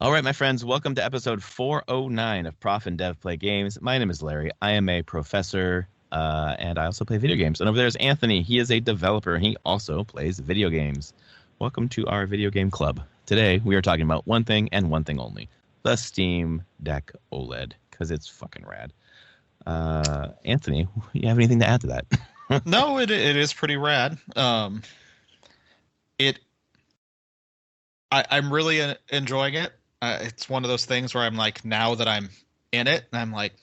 All right, my friends, welcome to episode 409 of Prof and Dev Play Games. My name is Larry. I am a professor, and I also play video games. And over there is Anthony. He is a developer, and he also plays video games. Welcome to our video game club. Today, we are talking about one thing and one thing only, the Steam Deck OLED, because it's fucking rad. Anthony, you have anything to add to that? No, it is pretty rad. I'm really enjoying it. It's one of those things where I'm like, now that I'm in it, and I'm like,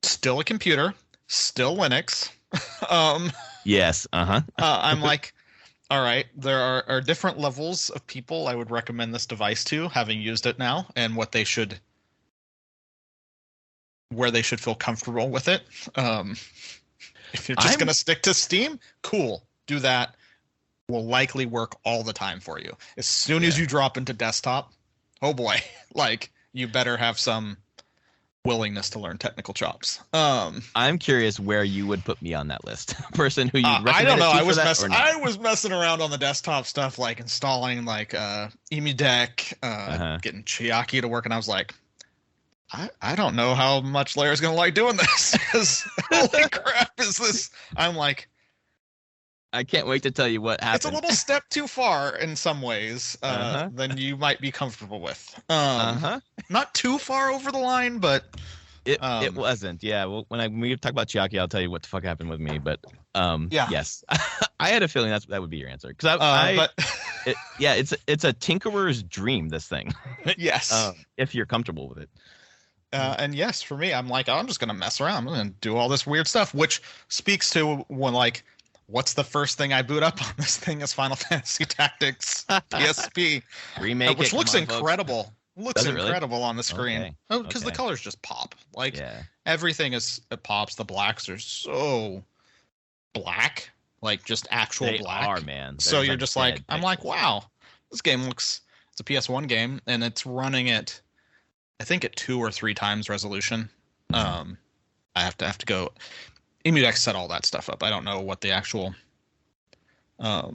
still a computer, still Linux. Yes, I'm like, all right, there are different levels of people I would recommend this device to, having used it now, and where they should feel comfortable with it. If you're just going to stick to Steam, cool, do that. Will likely work all the time for you. As soon as you drop into desktop, oh boy, like you better have some willingness to learn technical chops. I'm curious where you would put me on that list. Person who you recommend. I don't know. I was messing around on the desktop stuff, like installing like Emu Deck, getting Chiaki to work, and I was like, I don't know how much Larry's gonna like doing this, because holy crap is this? I'm like, I can't wait to tell you what happened. It's a little step too far in some ways than you might be comfortable with. Not too far over the line, but it wasn't. Yeah. Well, when we talk about Chiaki, I'll tell you what the fuck happened with me. But yes, I had a feeling that would be your answer, because it's a tinkerer's dream. This thing. Yes. If you're comfortable with it. And yes, for me, I'm like, I'm just gonna mess around. I'm gonna do all this weird stuff, which speaks to when like, what's the first thing I boot up on this thing is Final Fantasy Tactics PSP remake, which looks incredible. Folks. Looks incredible on the screen. Okay. Oh, because the colors just pop. Like everything it pops. The blacks are so black, like just actual they black. Are, man. So you're just like, I'm like, wow, this game looks. It's a PS1 game, and it's running at, I think, at 2 or 3 times resolution. I have to go. EmuDeck set all that stuff up. I don't know what the actual. I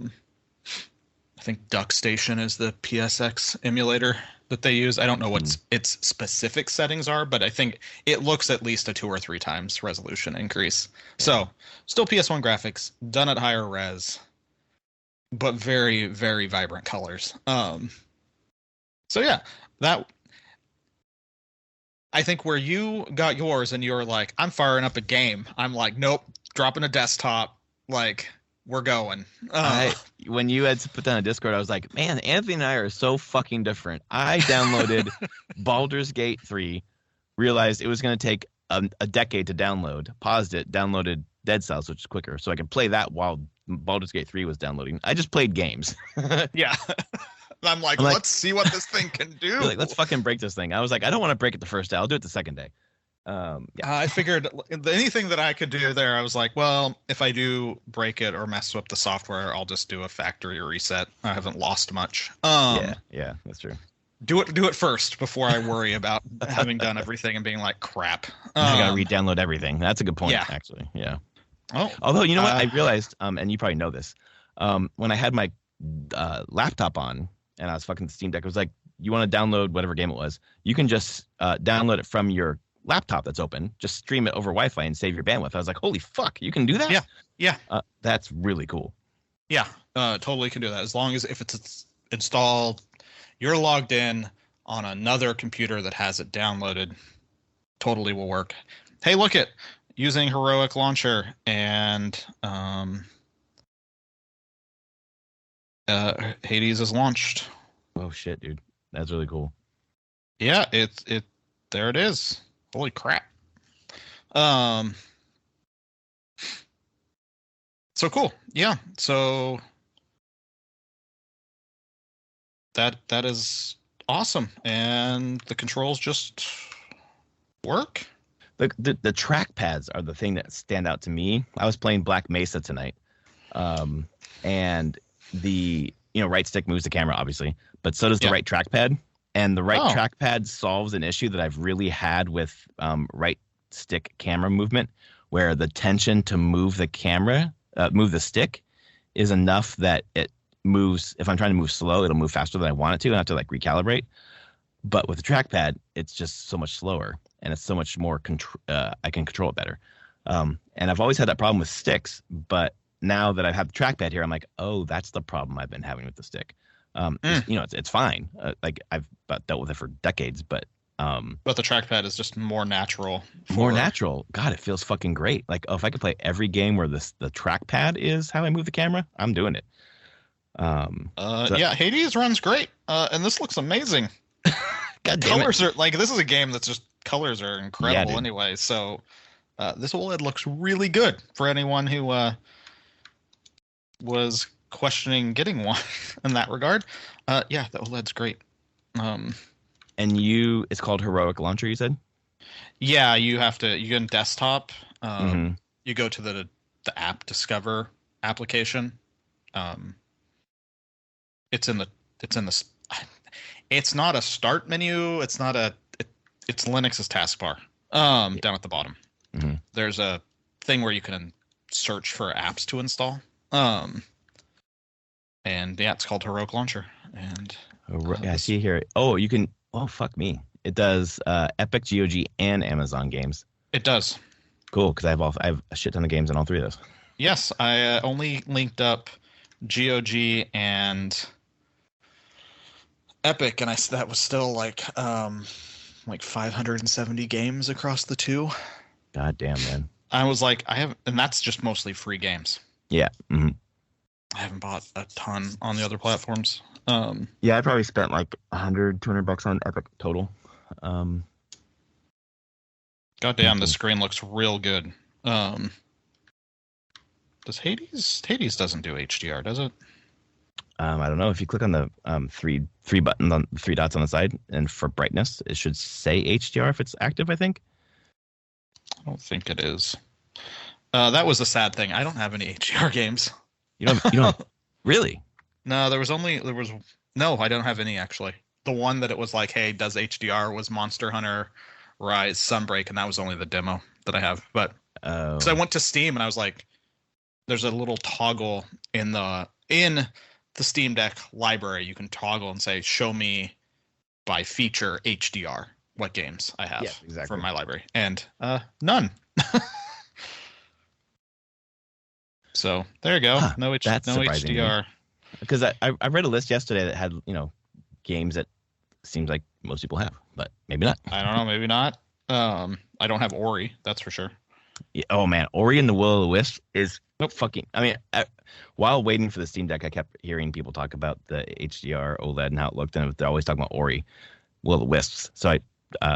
think DuckStation is the PSX emulator that they use. I don't know what its specific settings are, but I think it looks at least a 2 or 3 times resolution increase. So still PS1 graphics, done at higher res, but very, very vibrant colors. So yeah, that. I think where you got yours and you're like, I'm firing up a game. I'm like, nope, dropping a desktop. Like, we're going. When you had to put down a Discord, I was like, man, Anthony and I are so fucking different. I downloaded Baldur's Gate 3, realized it was going to take a decade to download, paused it, downloaded Dead Cells, which is quicker, so I could play that while Baldur's Gate 3 was downloading. I just played games. Yeah. I'm like, let's see what this thing can do. Like, let's fucking break this thing. I was like, I don't want to break it the first day. I'll do it the second day. I figured anything that I could do there, I was like, well, if I do break it or mess up the software, I'll just do a factory reset. I haven't lost much. Yeah, that's true. Do it first before I worry about having done everything and being like, crap. I gotta re-download everything. That's a good point, actually. Yeah. Oh, although, you know what? I realized, and you probably know this, when I had my laptop on, and I was fucking Steam Deck, it was like, you want to download whatever game it was, you can just download it from your laptop that's open, just stream it over Wi-Fi and save your bandwidth. I was like, holy fuck, you can do that? Yeah. That's really cool. Yeah, totally can do that. As long as if it's installed, you're logged in on another computer that has it downloaded, totally will work. Hey, look it, using Heroic Launcher and Hades is launched. Oh shit, dude, that's really cool. Yeah, it there it is. Holy crap. So cool. Yeah. So that is awesome, and the controls just work. The trackpads are the thing that stand out to me. I was playing Black Mesa tonight, and the right stick moves the camera, obviously, but so does the right trackpad. And the right trackpad solves an issue that I've really had with right stick camera movement, where the tension to move the camera, move the stick, is enough that it moves. If I'm trying to move slow, it'll move faster than I want it to, and I have to like recalibrate. But with the trackpad, it's just so much slower and it's so much more I can control it better. And I've always had that problem with sticks, but now that I have the trackpad here, I'm like, oh, that's the problem I've been having with the stick. It's fine. Like I've dealt with it for decades, but the trackpad is just more natural. More natural. God, it feels fucking great. Like, oh, if I could play every game where the trackpad is how I move the camera, I'm doing it. Yeah, Hades runs great, and this looks amazing. God damn colors are like, this is a game that's just colors are incredible anyway. So this OLED looks really good for anyone who was questioning getting one in that regard. Yeah, the OLED's great. And it's called Heroic Launcher, you said? Yeah, you can desktop. You go to the app Discover application. It's not a start menu. It's Linux's taskbar. Down at the bottom. Mm-hmm. There's a thing where you can search for apps to install. And yeah, it's called Heroic Launcher. And I see here. Oh, you can. Oh, fuck me. It does Epic, GOG, and Amazon games. It does. Cool, because I have a shit ton of games on all three of those. Yes, I only linked up GOG and Epic, and that was still like 570 games across the two. God damn, man. I was like, and that's just mostly free games. Yeah. Mm-hmm. I haven't bought a ton on the other platforms. Yeah, I probably spent like $100-$200 on Epic total. God damn, the screen looks real good. Does Hades doesn't do HDR, does it? I don't know. If you click on the three buttons on the three dots on the side, and for brightness, it should say HDR if it's active, I think. I don't think it is. That was the sad thing. I don't have any HDR games. You don't really? No, no, I don't have any actually. The one that it was like, hey, does HDR was Monster Hunter Rise Sunbreak, and that was only the demo that I have. But so I went to Steam and I was like, there's a little toggle in the Steam Deck library. You can toggle and say, show me by feature HDR what games I have from my library, and none. So there you go. No HDR. Because I read a list yesterday that had games that seems like most people have, but maybe not. I don't know, maybe not. I don't have Ori, that's for sure. Yeah, oh man, Ori and the Will of the Wisp is fucking. I mean, while waiting for the Steam Deck, I kept hearing people talk about the HDR OLED and how it looked, and they're always talking about Ori, Will of the Wisps. So I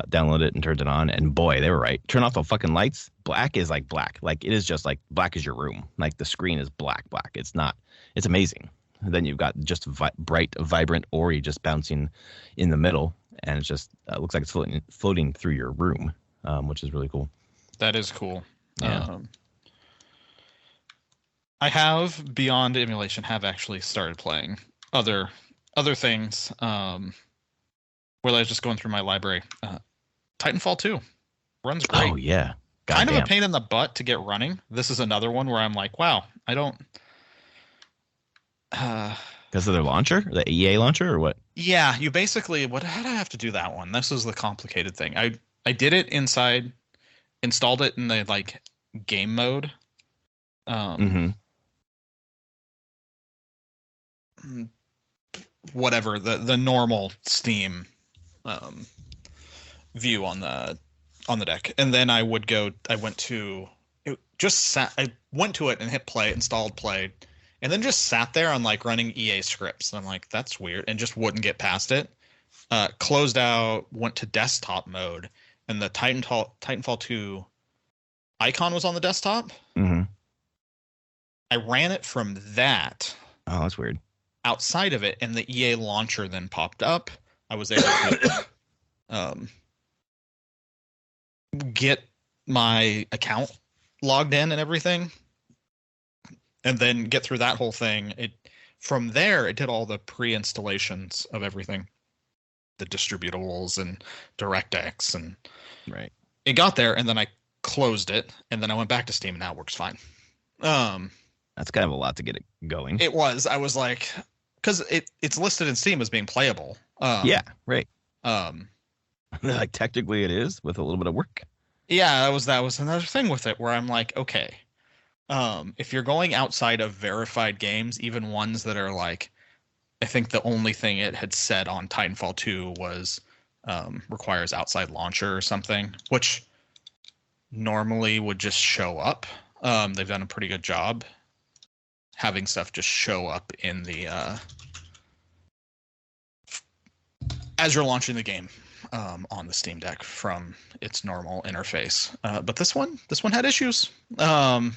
downloaded it and turned it on, and boy, they were right. Turn off the fucking lights. Black is like black. Like it is just like black as your room. Like the screen is black. It's not. It's amazing. And then you've got just bright, vibrant Ori just bouncing in the middle, and it just looks like it's floating through your room, which is really cool. That is cool. Yeah. I have, beyond emulation, have actually started playing other things. Where I was just going through my library. Titanfall 2 runs great. Oh yeah, kind of a pain in the butt to get running. This is another one where I'm like, wow, I don't. Because of their launcher, the EA launcher, or what? Yeah, you basically how do I have to do that one? This is the complicated thing. I did it inside, installed it in the like game mode. Whatever the normal Steam view on the deck, and then I went to it and hit play, installed, played. And then just sat there on like running EA scripts. And I'm like, that's weird. And just wouldn't get past it. Closed out, went to desktop mode. And the Titanfall 2 icon was on the desktop. Mm-hmm. I ran it from that. Oh, that's weird. Outside of it. And the EA launcher then popped up. I was able to get my account logged in and everything. And then get through that whole thing. From there, it did all the pre-installations of everything, the distributables and DirectX, and right. It got there, and then I closed it, and then I went back to Steam, and now it works fine. That's kind of a lot to get it going. It was. I was like, because it's listed in Steam as being playable. Yeah, right. Like technically it is with a little bit of work. Yeah, that was another thing with it where I'm like, okay, if you're going outside of verified games, even ones that are like, I think the only thing it had said on Titanfall 2 was requires outside launcher or something, which normally would just show up. They've done a pretty good job having stuff just show up in the as you're launching the game on the Steam Deck from its normal interface. But this one had issues. And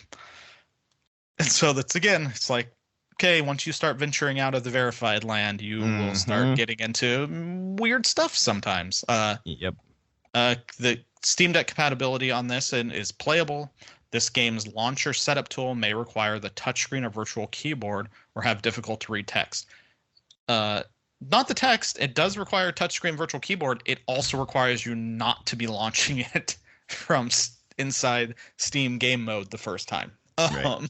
so it's like, okay, once you start venturing out of the verified land, you will start getting into weird stuff sometimes. Yep. The Steam Deck compatibility on this is playable. This game's launcher setup tool may require the touchscreen or virtual keyboard or have difficulty to read text. Not the text. It does require touchscreen virtual keyboard. It also requires you not to be launching it from inside Steam game mode the first time. Right.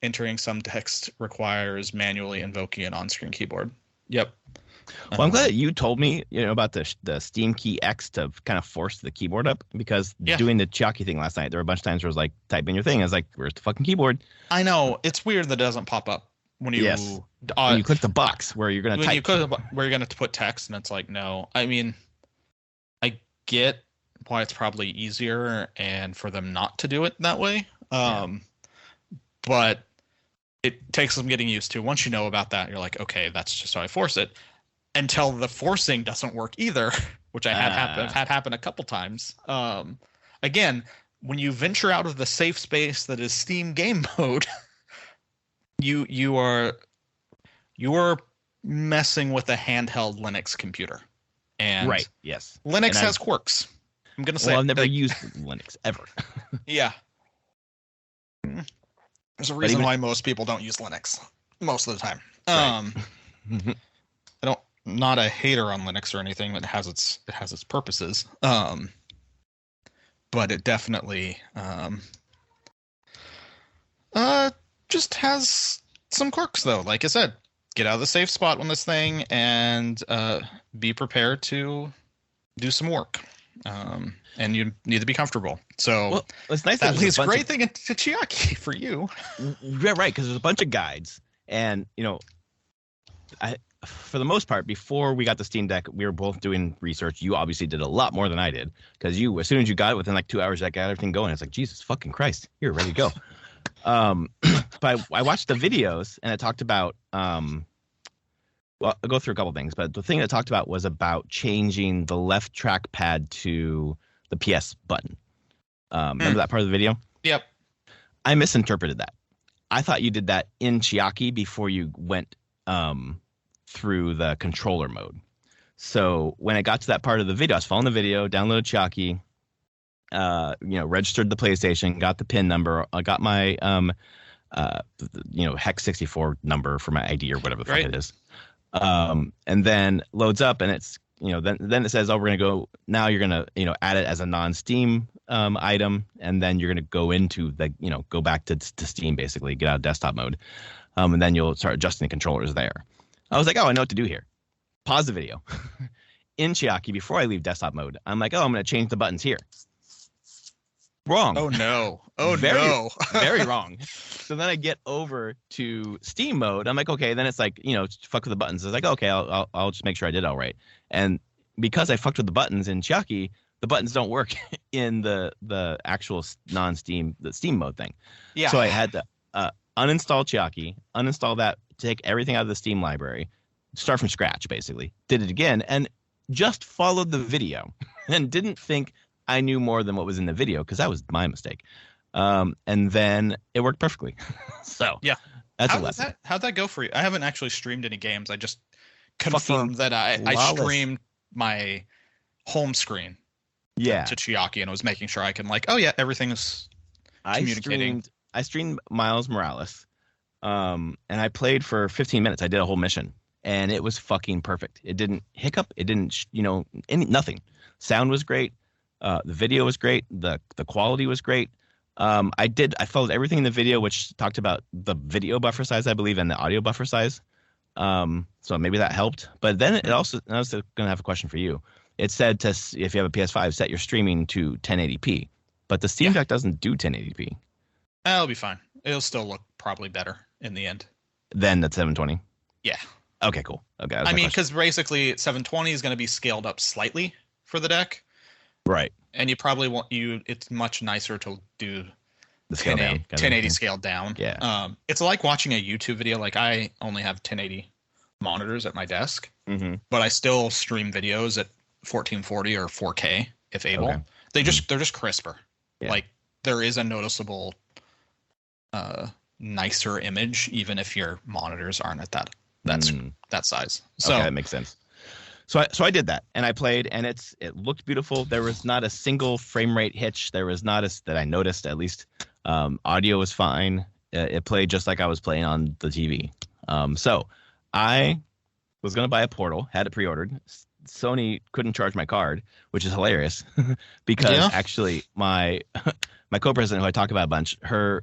Entering some text requires manually invoking an on-screen keyboard. Yep. Well, I'm glad you told me, about the Steam Key X to kind of force the keyboard up, because doing the Chiaki thing last night, there were a bunch of times where I was like, type in your thing. I was like, where's the fucking keyboard? I know. It's weird that it doesn't pop up when you when you click the box where you're going to type. Where you're going to put text, and it's like, no. I mean, I get why it's probably easier and for them not to do it that way. But it takes some getting used to. Once you know about that, you're like, okay, that's just how I force it. Until the forcing doesn't work either, which I had happen a couple times. Again, when you venture out of the safe space that is Steam game mode, you are messing with a handheld Linux computer. And right, yes. Linux has quirks. I'm gonna say. Well, I've never used Linux ever. Yeah. There's a reason why most people don't use Linux most of the time. Right. Not a hater on Linux or anything, but it has its purposes. But it definitely just has some quirks, though. Like I said, get out of the safe spot on this thing and be prepared to do some work. And you need to be comfortable. So it's nice that leads great thing into Chiaki for you. Yeah, right. Because there's a bunch of guides, and for the most part, before we got the Steam Deck, we were both doing research. You obviously did a lot more than I did, because as soon as you got it, within like 2 hours, I got everything going. It's like, Jesus fucking Christ, you're ready to go. But I watched the videos, and it talked about well, I'll go through a couple things, but the thing that talked about was about changing the left trackpad to the PS button. Remember that part of the video? Yep. I misinterpreted that. I thought you did that in Chiaki before you went through the controller mode. So when I got to that part of the video, I was following the video, downloaded Chiaki, registered the PlayStation, got the PIN number, I got my Hex 64 number for my ID or whatever the fuck it is. And then loads up, and it's then it says, oh, we're gonna go now. You're gonna add it as a non-Steam item, and then you're gonna go into the go back to Steam, basically get out of desktop mode, and then you'll start adjusting the controllers there. I was like, oh, I know what to do here. Pause the video. In Chiaki, before I leave desktop mode, I'm like, oh, I'm gonna change the buttons here. Wrong. Oh no. No. Very wrong. So then I get over to Steam mode. I'm like, okay. Then it's like, fuck with the buttons. I was like, okay, I'll just make sure I did all right. And because I fucked with the buttons in Chiaki, the buttons don't work in the actual non-Steam, the Steam mode thing. Yeah. So I had to uninstall Chiaki, uninstall that, take everything out of the Steam library, start from scratch, basically. Did it again, and just followed the video and didn't think I knew more than what was in the video, because that was my mistake. And then it worked perfectly. So yeah, that's a lesson. How'd that go for you? I haven't actually streamed any games. I just confirmed that I streamed my home screen to Chiaki, and I was making sure I can everything is communicating. I streamed Miles Morales, and I played for 15 minutes. I did a whole mission, and it was fucking perfect. It didn't hiccup. It didn't, nothing. Sound was great. The video was great. The quality was great. I followed everything in the video, which talked about the video buffer size, I believe, and the audio buffer size. So maybe that helped. But then it also, I was going to have a question for you. It said if you have a PS5, set your streaming to 1080p. But the Steam Deck doesn't do 1080p. It'll be fine. It'll still look probably better in the end. Then the 720? Yeah. Okay, cool. Okay. I mean, because basically 720 is going to be scaled up slightly for the deck. Right. And you probably it's much nicer to do the scale 1080 scaled down. Yeah. It's like watching a YouTube video. Like I only have 1080 monitors at my desk, but I still stream videos at 1440 or 4K if able. Okay. They're just crisper. Yeah. Like there is a noticeable nicer image, even if your monitors aren't at that size. So okay, that makes sense. So I did that and I played and it looked beautiful. There was not a single frame rate hitch. There was not that I noticed, at least. Audio was fine. It played just like I was playing on the TV. So I was going to buy a Portal, had it pre-ordered. Sony couldn't charge my card, which is hilarious because actually my co-president, who I talk about a bunch, her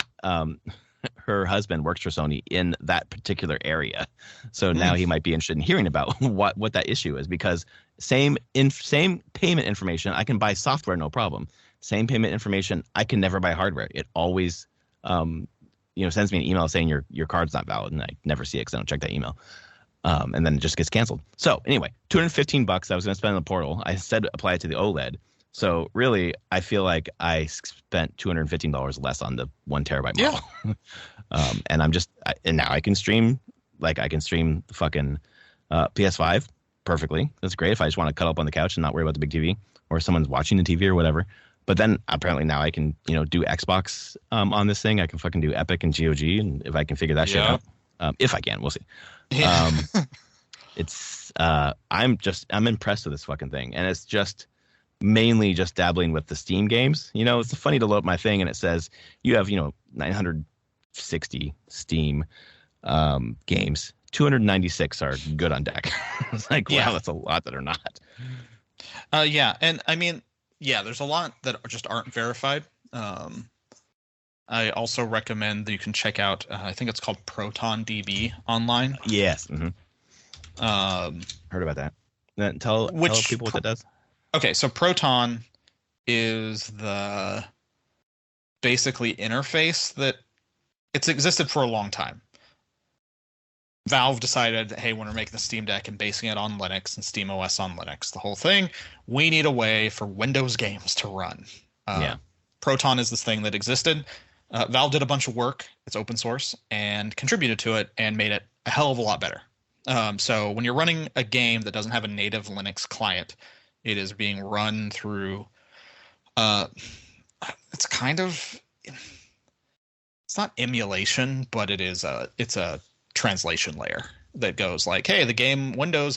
husband works for Sony in that particular area. So now he might be interested in hearing about what that issue is, because same payment information, I can buy software, no problem. Same payment information, I can never buy hardware. It always sends me an email saying your card's not valid, and I never see it because I don't check that email. And then it just gets canceled. So anyway, $215 I was going to spend on the Portal. I said apply it to the OLED. So really, I feel like I spent $215 less on the 1 terabyte model. Yeah. And now I can stream, the fucking PS5 perfectly. That's great if I just want to cut up on the couch and not worry about the big TV, or someone's watching the TV or whatever. But then apparently now I can, do Xbox on this thing. I can fucking do Epic and GOG, and if I can figure that shit out. If I can, we'll see. Yeah. I'm impressed with this fucking thing, and it's just mainly just dabbling with the Steam games. It's funny to load my thing and it says you have 960 Steam games. 296 are good on deck. It's like, wow, that's a lot that are not. And I mean, there's a lot that just aren't verified. I also recommend that you can check out, I think it's called Proton DB online. Yes. Mm-hmm. Heard about that. Then tell people what that does. Okay, so Proton is the basically interface that it's existed for a long time. Valve decided, hey, when we're making the Steam Deck and basing it on Linux and SteamOS on Linux, the whole thing, we need a way for Windows games to run. Proton is this thing that existed. Valve did a bunch of work. It's open source and contributed to it and made it a hell of a lot better. So when you're running a game that doesn't have a native Linux client, it is being run through. It's not emulation, but it's a translation layer that goes like, hey, the game is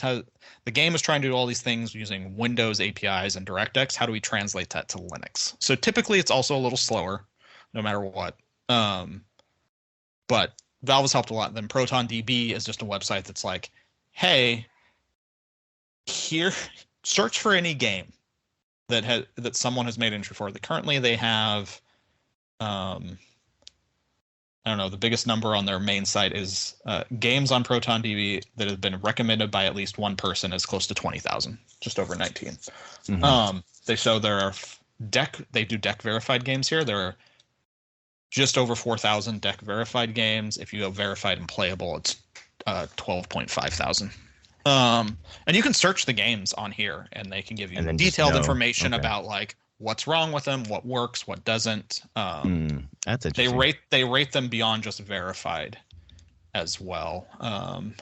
trying to do all these things using Windows APIs and DirectX. How do we translate that to Linux? So typically it's also a little slower, no matter what. But Valve has helped a lot. Then Proton DB is just a website that's like, hey, here, search for any game that someone has made entry for. Currently they have, I don't know, the biggest number on their main site is games on Proton DB that have been recommended by at least one person is close to 20,000, just over 19. Mm-hmm. They do deck verified games here. There are just over 4,000 deck verified games. If you go verified and playable, it's 12.5 thousand. And you can search the games on here, and they can give you detailed information about like what's wrong with them, what works, what doesn't. That's interesting. They rate them beyond just verified as well. I'm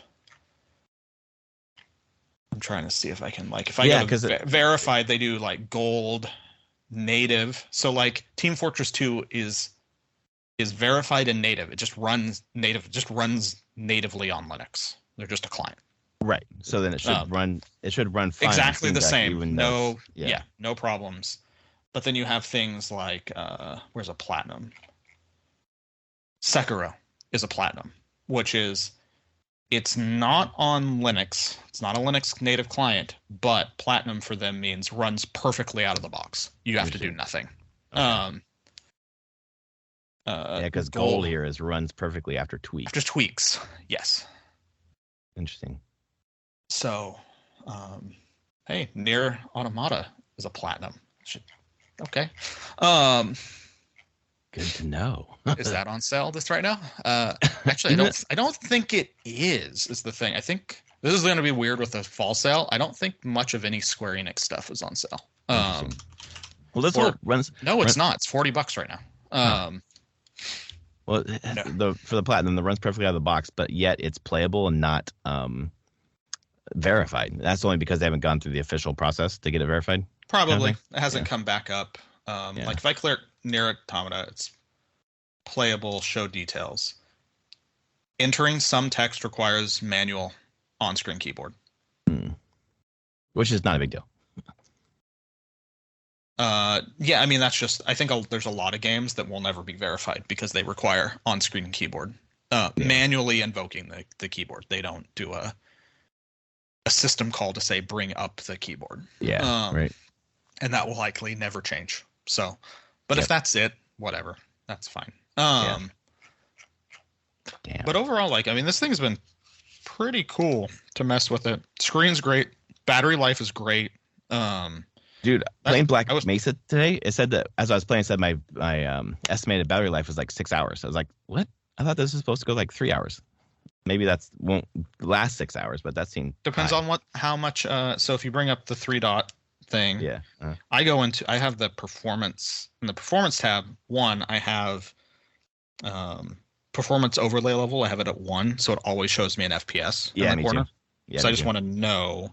trying to see if I can verified, they do like gold, native. So like Team Fortress 2 is verified and native. It just runs native. It just runs natively on Linux. They're just a client. Right. So then it should run. It should run fine. Exactly the same. No problems. But then you have things like where's a platinum? Sekiro is a platinum, which is it's not on Linux. It's not a Linux native client, but platinum for them means runs perfectly out of the box. You have to do nothing. Okay. Because gold here runs perfectly after tweaks. After tweaks, yes. Interesting. So, hey, Nier Automata is a platinum. Okay. Good to know. Is that on sale this right now? Actually, I don't think it is the thing. I think this is going to be weird with the fall sale. I don't think much of any Square Enix stuff is on sale. Well, this one runs. No, it's not. It's $40 right now. Well, for the platinum, the runs perfectly out of the box, but yet it's playable and not verified. That's only because they haven't gone through the official process to get it verified. Probably it hasn't come back up. Like if I clear Nier Automata, it's playable. Show details. Entering some text requires manual on-screen keyboard, which is not a big deal. Yeah, I mean that's just. I think there's a lot of games that will never be verified because they require on-screen keyboard, manually invoking the keyboard. They don't do a system call to say bring up the keyboard. Yeah, right. And that will likely never change. So, but if that's it, whatever, that's fine. Damn. But overall, like, I mean, this thing's been pretty cool to mess with. It screen's great, battery life is great. Dude, playing Black Mesa today, it said that as I was playing, it said my estimated battery life was like 6 hours. I was like, what? I thought this was supposed to go like 3 hours. Maybe won't last 6 hours, but that seemed depends high. on how much. So if you bring up the 3-dot thing, I have the performance in the performance tab. I have performance overlay level. I have it at 1, so it always shows me an FPS in the corner. Too. Yeah, so I just want to know.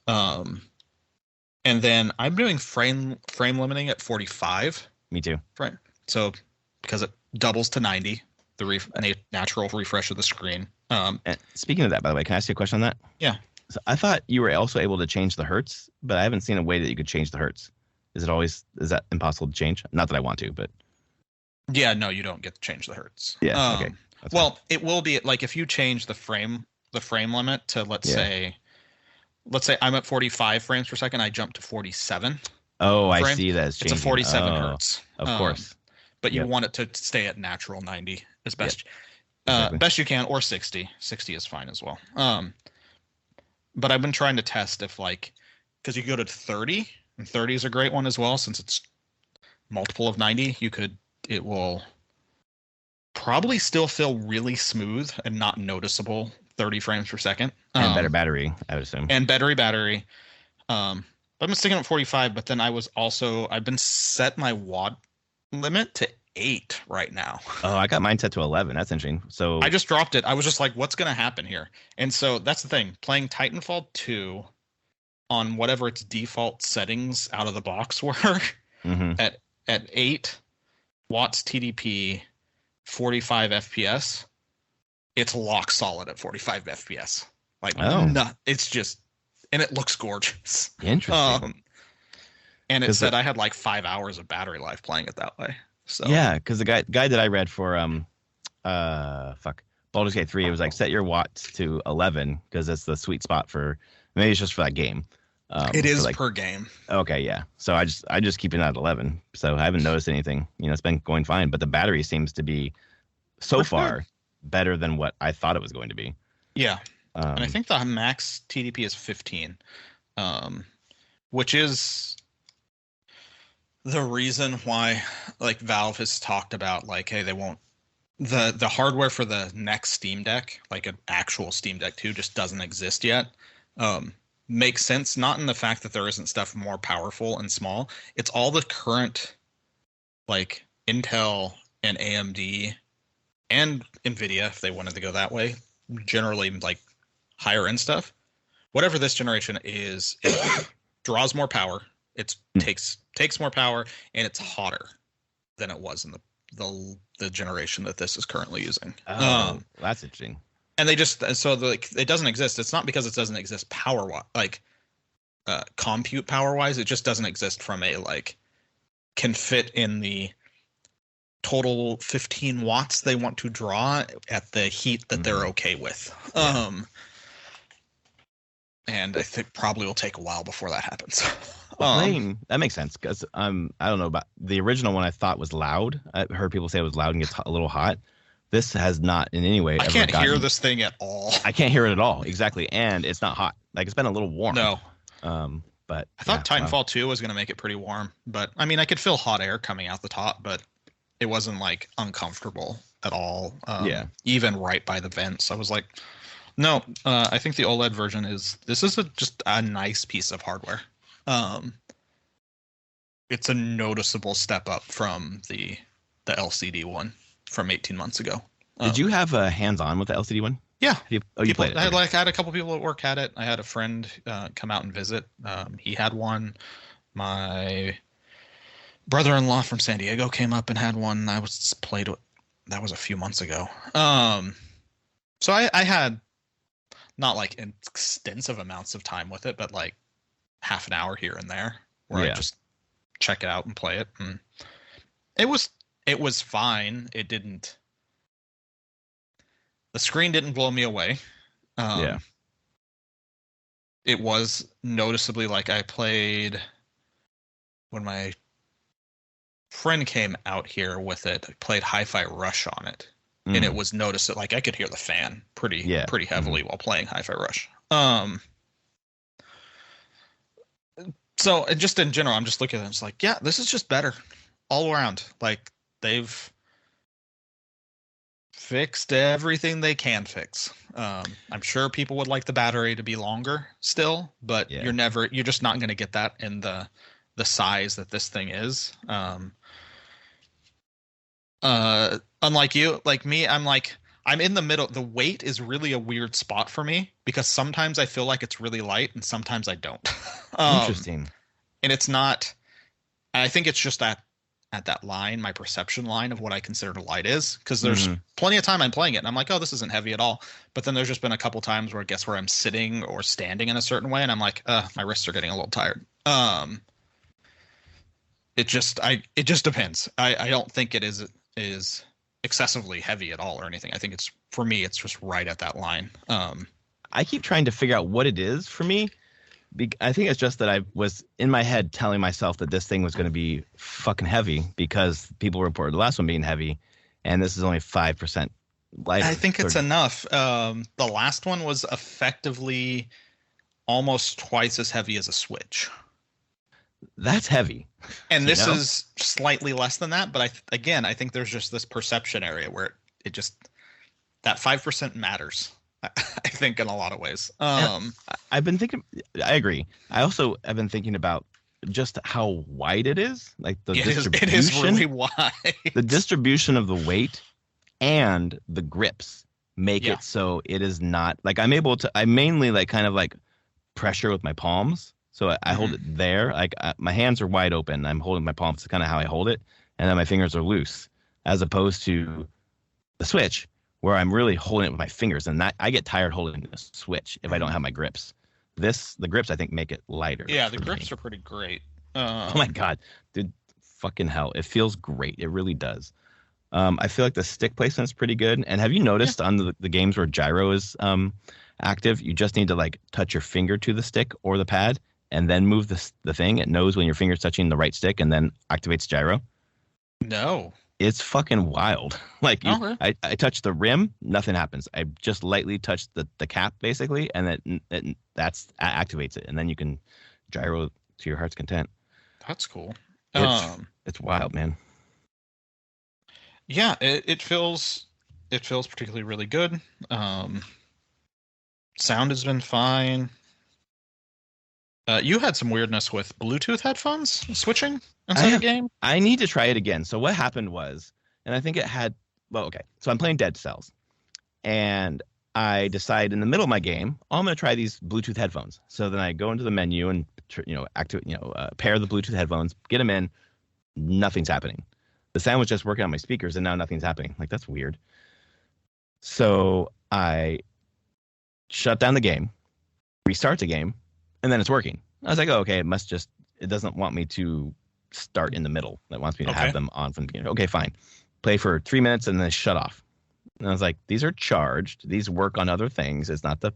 And then I'm doing frame limiting at 45. Me too. Right. So because it doubles to 90, the natural refresh of the screen. And speaking of that, by the way, can I ask you a question on that? Yeah. So I thought you were also able to change the hertz, but I haven't seen a way that you could change the hertz. Is that impossible to change? Not that I want to, but yeah, no, you don't get to change the hertz. Yeah. Okay. Well, it will be like if you change the frame limit to let's say I'm at 45 frames per second, I jump to 47. Oh, I see that it's changing. It's a 47 hertz. Of course. But you want it to stay at natural 90 as best best you can, or 60. 60 is fine as well. But I've been trying to test if because you go to 30, and 30 is a great one as well since it's multiple of 90. It will probably still feel really smooth and not noticeable 30 frames per second. And better battery, I would assume. And battery. But I've been sticking at 45, but then I've been set my watt limit to 8 right now. Oh, I got mine set to 11. That's interesting. So I just dropped it. I was just like, what's going to happen here? And so that's the thing. Playing Titanfall 2 on whatever its default settings out of the box were at 8 watts TDP, 45 FPS, it's lock solid at 45 FPS. It's just, and it looks gorgeous. Interesting. And it said I had like 5 hours of battery life playing it that way. So yeah, because the guy that I read for Baldur's Gate 3, it was like set your watts to 11 because that's the sweet spot for, maybe it's just for that game. It is per game. Okay, yeah. So I just keep it at 11. So I haven't noticed anything. It's been going fine, but the battery seems to be so far better than what I thought it was going to be. Yeah. And I think the max TDP is 15, which is the reason why Valve has talked about hey, they won't, the hardware for the next Steam Deck, like an actual Steam Deck 2, just doesn't exist yet. Makes sense, not in the fact that there isn't stuff more powerful and small. It's all the current Intel and AMD and NVIDIA, if they wanted to go that way, generally higher end stuff. Whatever this generation is, it draws more power. It takes more power, and it's hotter than it was in the generation that this is currently using. Oh, that's interesting. And they just it doesn't exist. It's not because it doesn't exist compute power wise. It just doesn't exist from a can fit in the total 15 watts they want to draw at the heat that they're okay with. Yeah. And I think probably will take a while before that happens. That makes sense because I don't know about the original one. I thought was loud. I heard people say it was loud and gets a little hot, This has not in any way I ever can't gotten, hear this thing at all. I can't hear it at all. Exactly. And it's not hot. Like, it's been a little warm. No. But I thought yeah, Titanfall wow. 2 was going to make it pretty warm, but I mean, I could feel hot air coming out the top, but it wasn't like uncomfortable at all. Yeah. Even right by the vents. I was like, no, I think the OLED version this is just a nice piece of hardware. It's a noticeable step up from the LCD one from 18 months ago. Did you have a hands-on with the LCD one? Yeah. You played it. I had a couple people at work had it. I had a friend come out and visit. He had one. My brother-in-law from San Diego came up and had one. I was played with. That was a few months ago. So I had not like extensive amounts of time with it, but like half an hour here and there where I just check it out and play it. And it was fine. It didn't. The screen didn't blow me away. It was noticeably like I played when my friend came out here with it. I played Hi-Fi Rush on it, and it was noticeable. Like I could hear the fan pretty heavily while playing Hi-Fi Rush. So just in general, I'm just looking at it. It's like, yeah, this is just better all around. Like they've fixed everything they can fix. I'm sure people would like the battery to be longer still, but you're just not going to get that in the size that this thing is. Unlike you, like me, I'm in the middle. The weight is really a weird spot for me because sometimes I feel like it's really light and sometimes I don't. Interesting. And it's not, I think it's just at that line, my perception line of what I consider light is, because there's plenty of time I'm playing it and I'm like, oh, this isn't heavy at all. But then there's just been a couple times where I guess where I'm sitting or standing in a certain way and I'm like, my wrists are getting a little tired. It just depends. I don't think it is excessively heavy at all or anything. I think for me it's just right at that line. I keep trying to figure out what it is for me. I think it's just that I was in my head telling myself that this thing was going to be fucking heavy because people reported the last one being heavy, and this is only 5% lighter. I think it's enough. The last one was effectively almost twice as heavy as a Switch. That's heavy. And this is slightly less than that, but I think there's just this perception area where it just that 5% matters. I think in a lot of ways. I've been thinking. I agree. I also have been thinking about just how wide it is, like the distribution. It is really wide. The distribution of the weight and the grips make it so it is not like I'm able to. I mainly like kind of like pressure with my palms, so I hold it there. Like my hands are wide open. I'm holding my palms. It's kind of how I hold it, and then my fingers are loose, as opposed to the Switch, where I'm really holding it with my fingers, and that I get tired holding the Switch if I don't have my grips. The grips I think make it lighter. Yeah, the grips are pretty great. Oh my god, dude, fucking hell, it feels great. It really does. I feel like the stick placement's pretty good. And have you noticed on the games where gyro is active, you just need to like touch your finger to the stick or the pad, and then move the thing. It knows when your finger's touching the right stick, and then activates gyro. No. It's fucking wild. Like I touch the rim, nothing happens. I just lightly touch the cap basically, and that's activates it, and then you can gyro to your heart's content. That's cool. It's wild, man. Yeah, it feels particularly really good. Sound has been fine. You had some weirdness with Bluetooth headphones switching inside the game. I need to try it again. So what happened was, and I think it had, so I'm playing Dead Cells, and I decide in the middle of my game, I'm going to try these Bluetooth headphones. So then I go into the menu and pair the Bluetooth headphones, get them in, nothing's happening. The sound was just working on my speakers, and now nothing's happening. Like, that's weird. So I shut down the game, restart the game, and then it's working. I was like, oh, okay, it doesn't want me to start in the middle. It wants me to have them on from the beginning. Okay, fine. Play for 3 minutes and then shut off. And I was like, these are charged. These work on other things. It's not the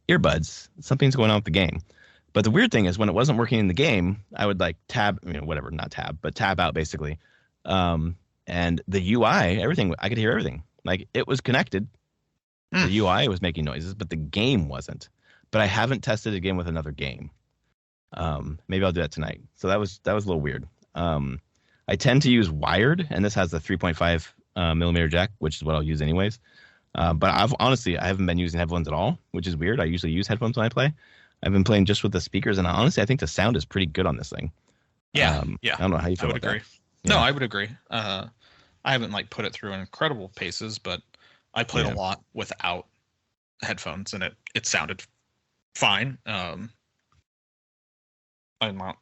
earbuds. Something's going on with the game. But the weird thing is when it wasn't working in the game, I would like tab out basically. and the UI, everything, I could hear everything. Like it was connected. The UI was making noises, but the game wasn't. But I haven't tested it again with another game. Maybe I'll do that tonight. So that was a little weird. I tend to use wired, and this has a 3.5 millimeter jack, which is what I'll use anyways. But I haven't been using headphones at all, which is weird. I usually use headphones when I play. I've been playing just with the speakers, and honestly, I think the sound is pretty good on this thing. Yeah. I don't know how you feel I would about agree. that. No, Yeah. I would agree. I haven't like put it through incredible paces, but I played a lot without headphones, and it sounded fine. I'm not.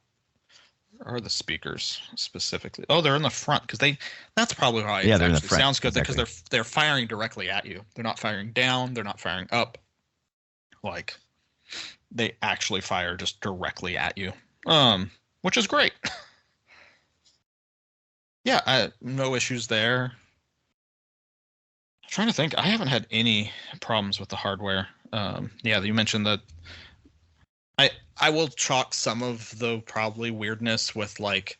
Where are the speakers specifically? Oh, they're in the front because that's probably why it they're in the actually front. sounds good Exactly. because they're firing directly at you. They're not firing down. They're not firing up. Like they actually fire just directly at you. Which is great. Yeah, no issues there. I'm trying to think. I haven't had any problems with the hardware. Yeah, you mentioned that. I will chalk some of the probably weirdness with like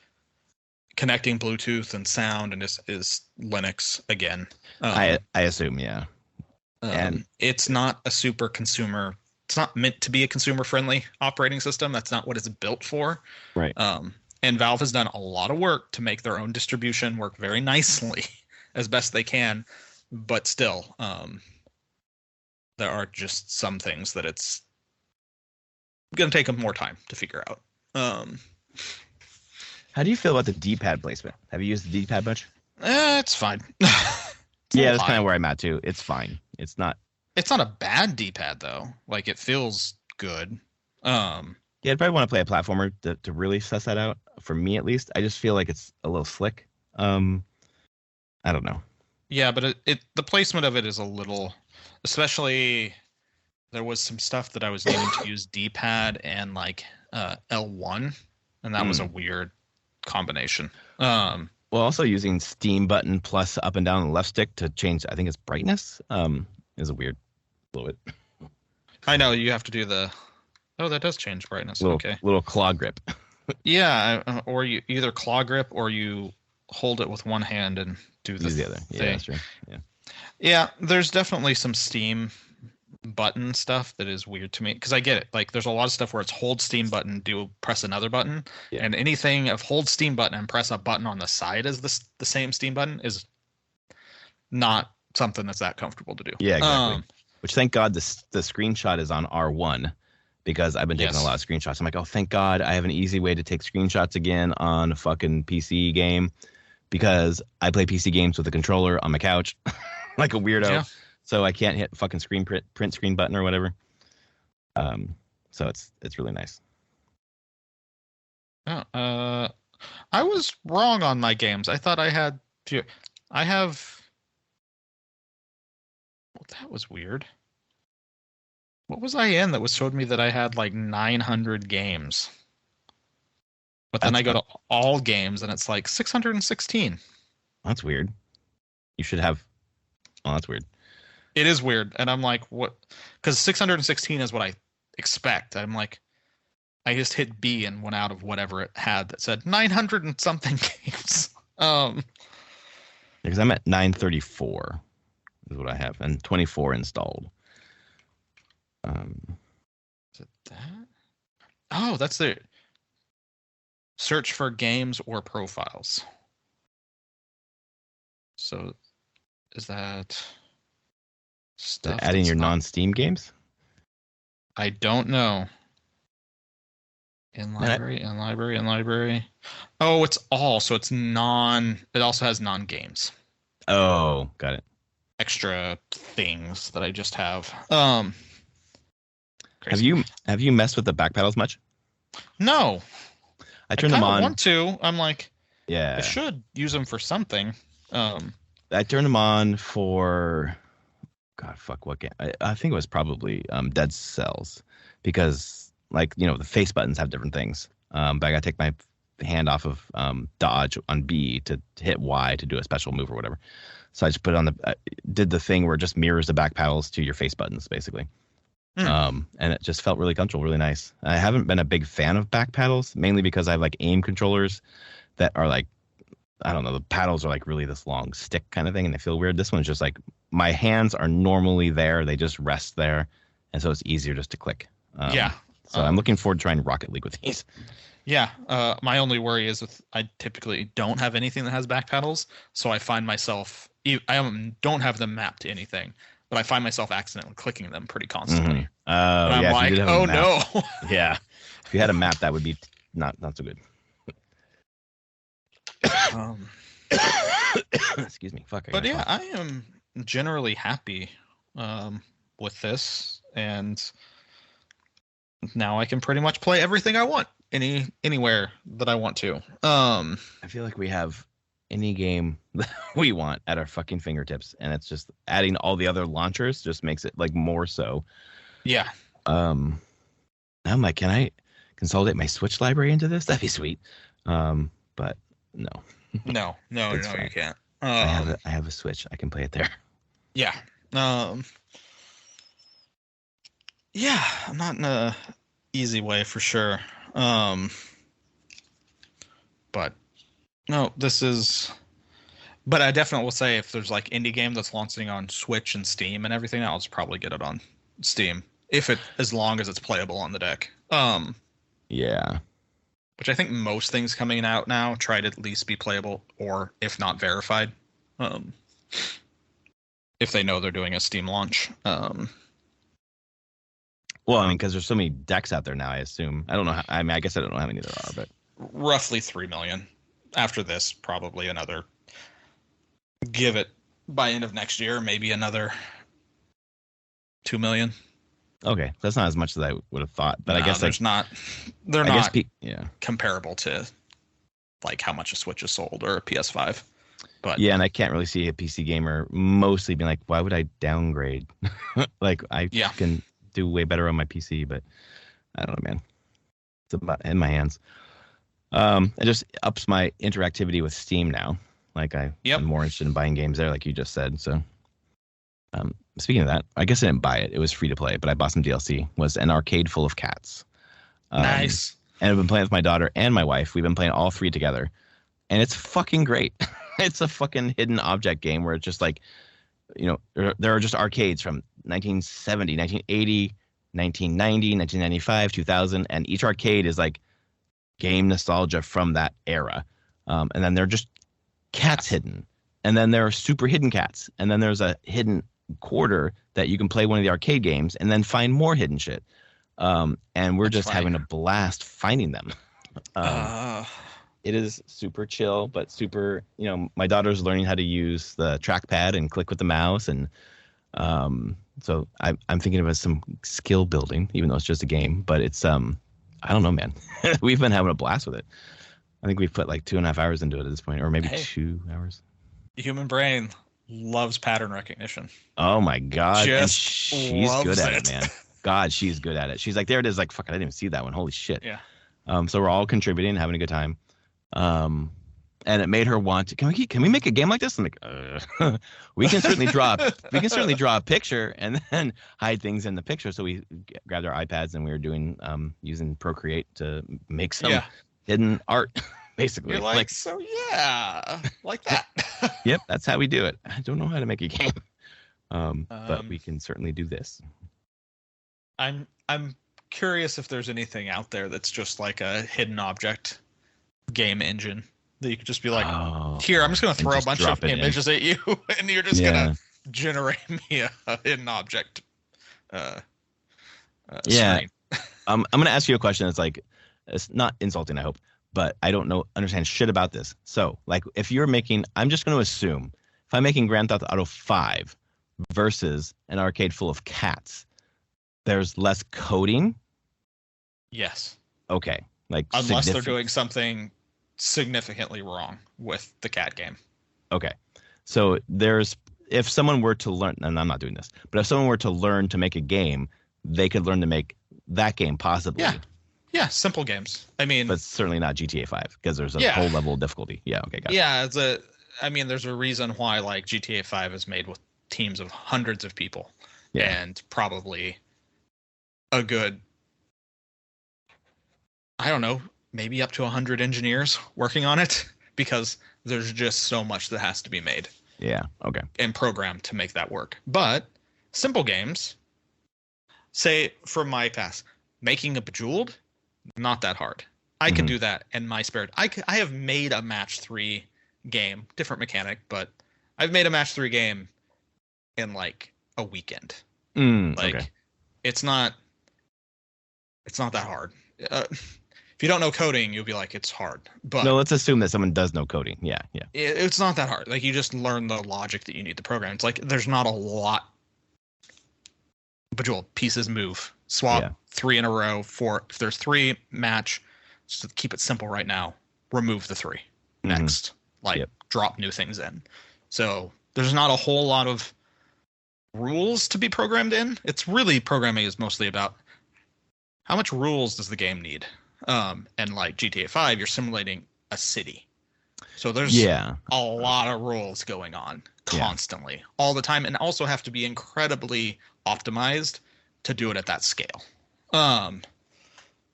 connecting Bluetooth and sound, and is Linux again. I assume, yeah. And it's not a super consumer. It's not meant to be a consumer-friendly operating system. That's not what it's built for. Right. And Valve has done a lot of work to make their own distribution work very nicely, as best they can. But still, there are just some things that it's going to take them more time to figure out. How do you feel about the D-pad placement? Have you used the D-pad much? It's fine. Yeah, that's kind of where I'm at too. It's fine. It's not a bad D-pad though. Like it feels good. Yeah, I'd probably want to play a platformer to really suss that out. For me, at least, I just feel like it's a little slick. I don't know. Yeah, but the placement of it is a little, especially there was some stuff that I was needing to use D-pad and like L1, and that was a weird combination. Well, also using Steam button plus up and down the left stick to change, I think it's brightness, is a little bit. I know you have to do that does change brightness. Little claw grip. Yeah, or you either claw grip or you hold it with one hand and do the other. thing. Yeah, that's true. Yeah, there's definitely some Steam button stuff that is weird to me because I get it. Like there's a lot of stuff where it's hold Steam button, press another button, and anything of hold Steam button and press a button on the side as the same Steam button is not something that's that comfortable to do. Yeah, exactly. Which thank God the screenshot is on R1 because I've been taking a lot of screenshots. I'm like, oh, thank God I have an easy way to take screenshots again on a fucking PC game because I play PC games with a controller on my couch like a weirdo. Yeah. So I can't hit fucking print screen button or whatever. So it's really nice. Oh, I was wrong on my games. I thought I had two. I have. Well, that was weird. What was I in that showed me that I had like 900 games? But then I go to all games and it's like 616. That's weird. You should have. Oh, that's weird. It is weird. And I'm like, what? Because 616 is what I expect. I'm like, I just hit B and went out of whatever it had that said 900 and something games. Because I'm at 934 is what I have, and 24 installed. Is it that? Oh, that's the search for games or profiles. So is that stuff adding your non-Steam games? I don't know. In library. Oh, it's all. So it's it also has non-games. Oh, got it. Extra things that I just have. Crazy. Have you messed with the back pedals much? No. I turned them on. I want to. I'm like, yeah. I should use them for something. I turned them on for, God, fuck, what game? I think it was probably Dead Cells, because like, you know, the face buttons have different things. But I got to take my hand off of dodge on B to hit Y to do a special move or whatever. So I just put it on did the thing where it just mirrors the back paddles to your face buttons, basically. And it just felt really comfortable, really nice. I haven't been a big fan of back paddles, mainly because I have like aim controllers that are like I don't know, the paddles are like really this long stick kind of thing, and they feel weird. This one's just like my hands are normally there; they just rest there, and so it's easier just to click. Yeah. So I'm looking forward to trying Rocket League with these. Yeah. My only worry is I typically don't have anything that has back paddles, so I find myself don't have them mapped to anything, but I find myself accidentally clicking them pretty constantly. And I'm like, oh no. Yeah, if you had a map, that would be not so good. Excuse me. Fuck. But yeah, I am generally happy with this, and now I can pretty much play everything I want anywhere that I want to. I feel like we have any game that we want at our fucking fingertips, and it's just adding all the other launchers just makes it like more so. Yeah. I'm like, can I consolidate my Switch library into this? That'd be sweet. But no. No, fine. you can't. I have a Switch. I can play it there. Yeah. Yeah, I'm not in a easy way for sure. But no, this is. But I definitely will say if there's like indie game that's launching on Switch and Steam and everything, I'll just probably get it on Steam as long as it's playable on the deck. Yeah. Which I think most things coming out now try to at least be playable, or if not verified, if they know they're doing a Steam launch. Well, I mean, because there's so many decks out there now, I assume. I don't know. I guess I don't know how many there are, but roughly 3 million. After this, probably another. Give it by end of next year, maybe another 2 million. Okay, that's not as much as I would have thought, but No, I guess they're not yeah, comparable to like how much a Switch is sold or a PS5. But yeah, and I can't really see a PC gamer mostly being like, why would I downgrade? Like I can do way better on my PC, but I don't know, man. It's about in my hands. It just ups my interactivity with Steam now. Like I'm more interested in buying games there, like you just said. So, speaking of that, I guess I didn't buy it. It was free to play, but I bought some DLC. Was an arcade full of cats. Nice. And I've been playing with my daughter and my wife. We've been playing all three together, and it's fucking great. It's a fucking hidden object game where it's just like, there are just arcades from 1970, 1980, 1990, 1995, 2000, and each arcade is like game nostalgia from that era. And then they're just cats hidden, and then there are super hidden cats, and then there's a hidden quarter that you can play one of the arcade games and then find more hidden shit. And we're just having a blast finding them. It is super chill, but super, my daughter's learning how to use the trackpad and click with the mouse. And so I'm thinking of it as some skill building, even though it's just a game. But it's, I don't know, man. We've been having a blast with it. I think we've put like 2.5 hours into it at this point, or maybe 2 hours. The human brain loves pattern recognition. Oh, my God. And she's good at it, man. God, she's good at it. She's like, there it is. Like, fuck, I didn't even see that one. Holy shit. Yeah. So we're all contributing, having a good time. And it made her want to. Can we make a game like this? I'm like, we can certainly draw a picture and then hide things in the picture. So we grabbed our iPads and we were doing using Procreate to make some hidden art, basically. You're like so like that. Yep, that's how we do it. I don't know how to make a game, but we can certainly do this. I'm curious if there's anything out there that's just like a hidden object game engine that you could just be like, here, I'm just going to throw a bunch of images at you, and you're just going to generate me a hidden object. Screen. I'm going to ask you a question. It's not insulting, I hope, but I don't understand shit about this. So, like, if you're making, I'm just going to assume, if I'm making Grand Theft Auto 5 versus an arcade full of cats, there's less coding? Yes. Okay. Like, unless they're doing something significantly wrong with the cat game. Okay. So if someone were to learn, and I'm not doing this, but if someone were to learn to make a game, they could learn to make that game possibly. Yeah, simple games. I mean, but certainly not GTA 5 because there's a whole level of difficulty. Yeah, okay, got it. Yeah, there's a reason why like GTA 5 is made with teams of hundreds of people and probably a good, I don't know, maybe up to 100 engineers working on it. because there's just so much that has to be made Yeah. Okay. and programmed to make that work. But simple games, say for my past, making a Bejeweled, not that hard. I could do that in my spare. I have made a match 3 game, different mechanic, but I've made a match 3 game in like a weekend. Okay. It's not that hard. If you don't know coding, you'll be like, it's hard. But no, let's assume that someone does know coding. Yeah. it's not that hard. Like, you just learn the logic that you need to program. It's like there's not a lot. Bejeweled, pieces move, swap 3 in a row, 4. If there's 3, match. Just to keep it simple right now, remove the 3. Next, drop new things in. So there's not a whole lot of rules to be programmed in. It's really, programming is mostly about how much rules does the game need. And like GTA 5, you're simulating a city. So there's a lot of rules going on constantly, all the time, and also have to be incredibly optimized to do it at that scale.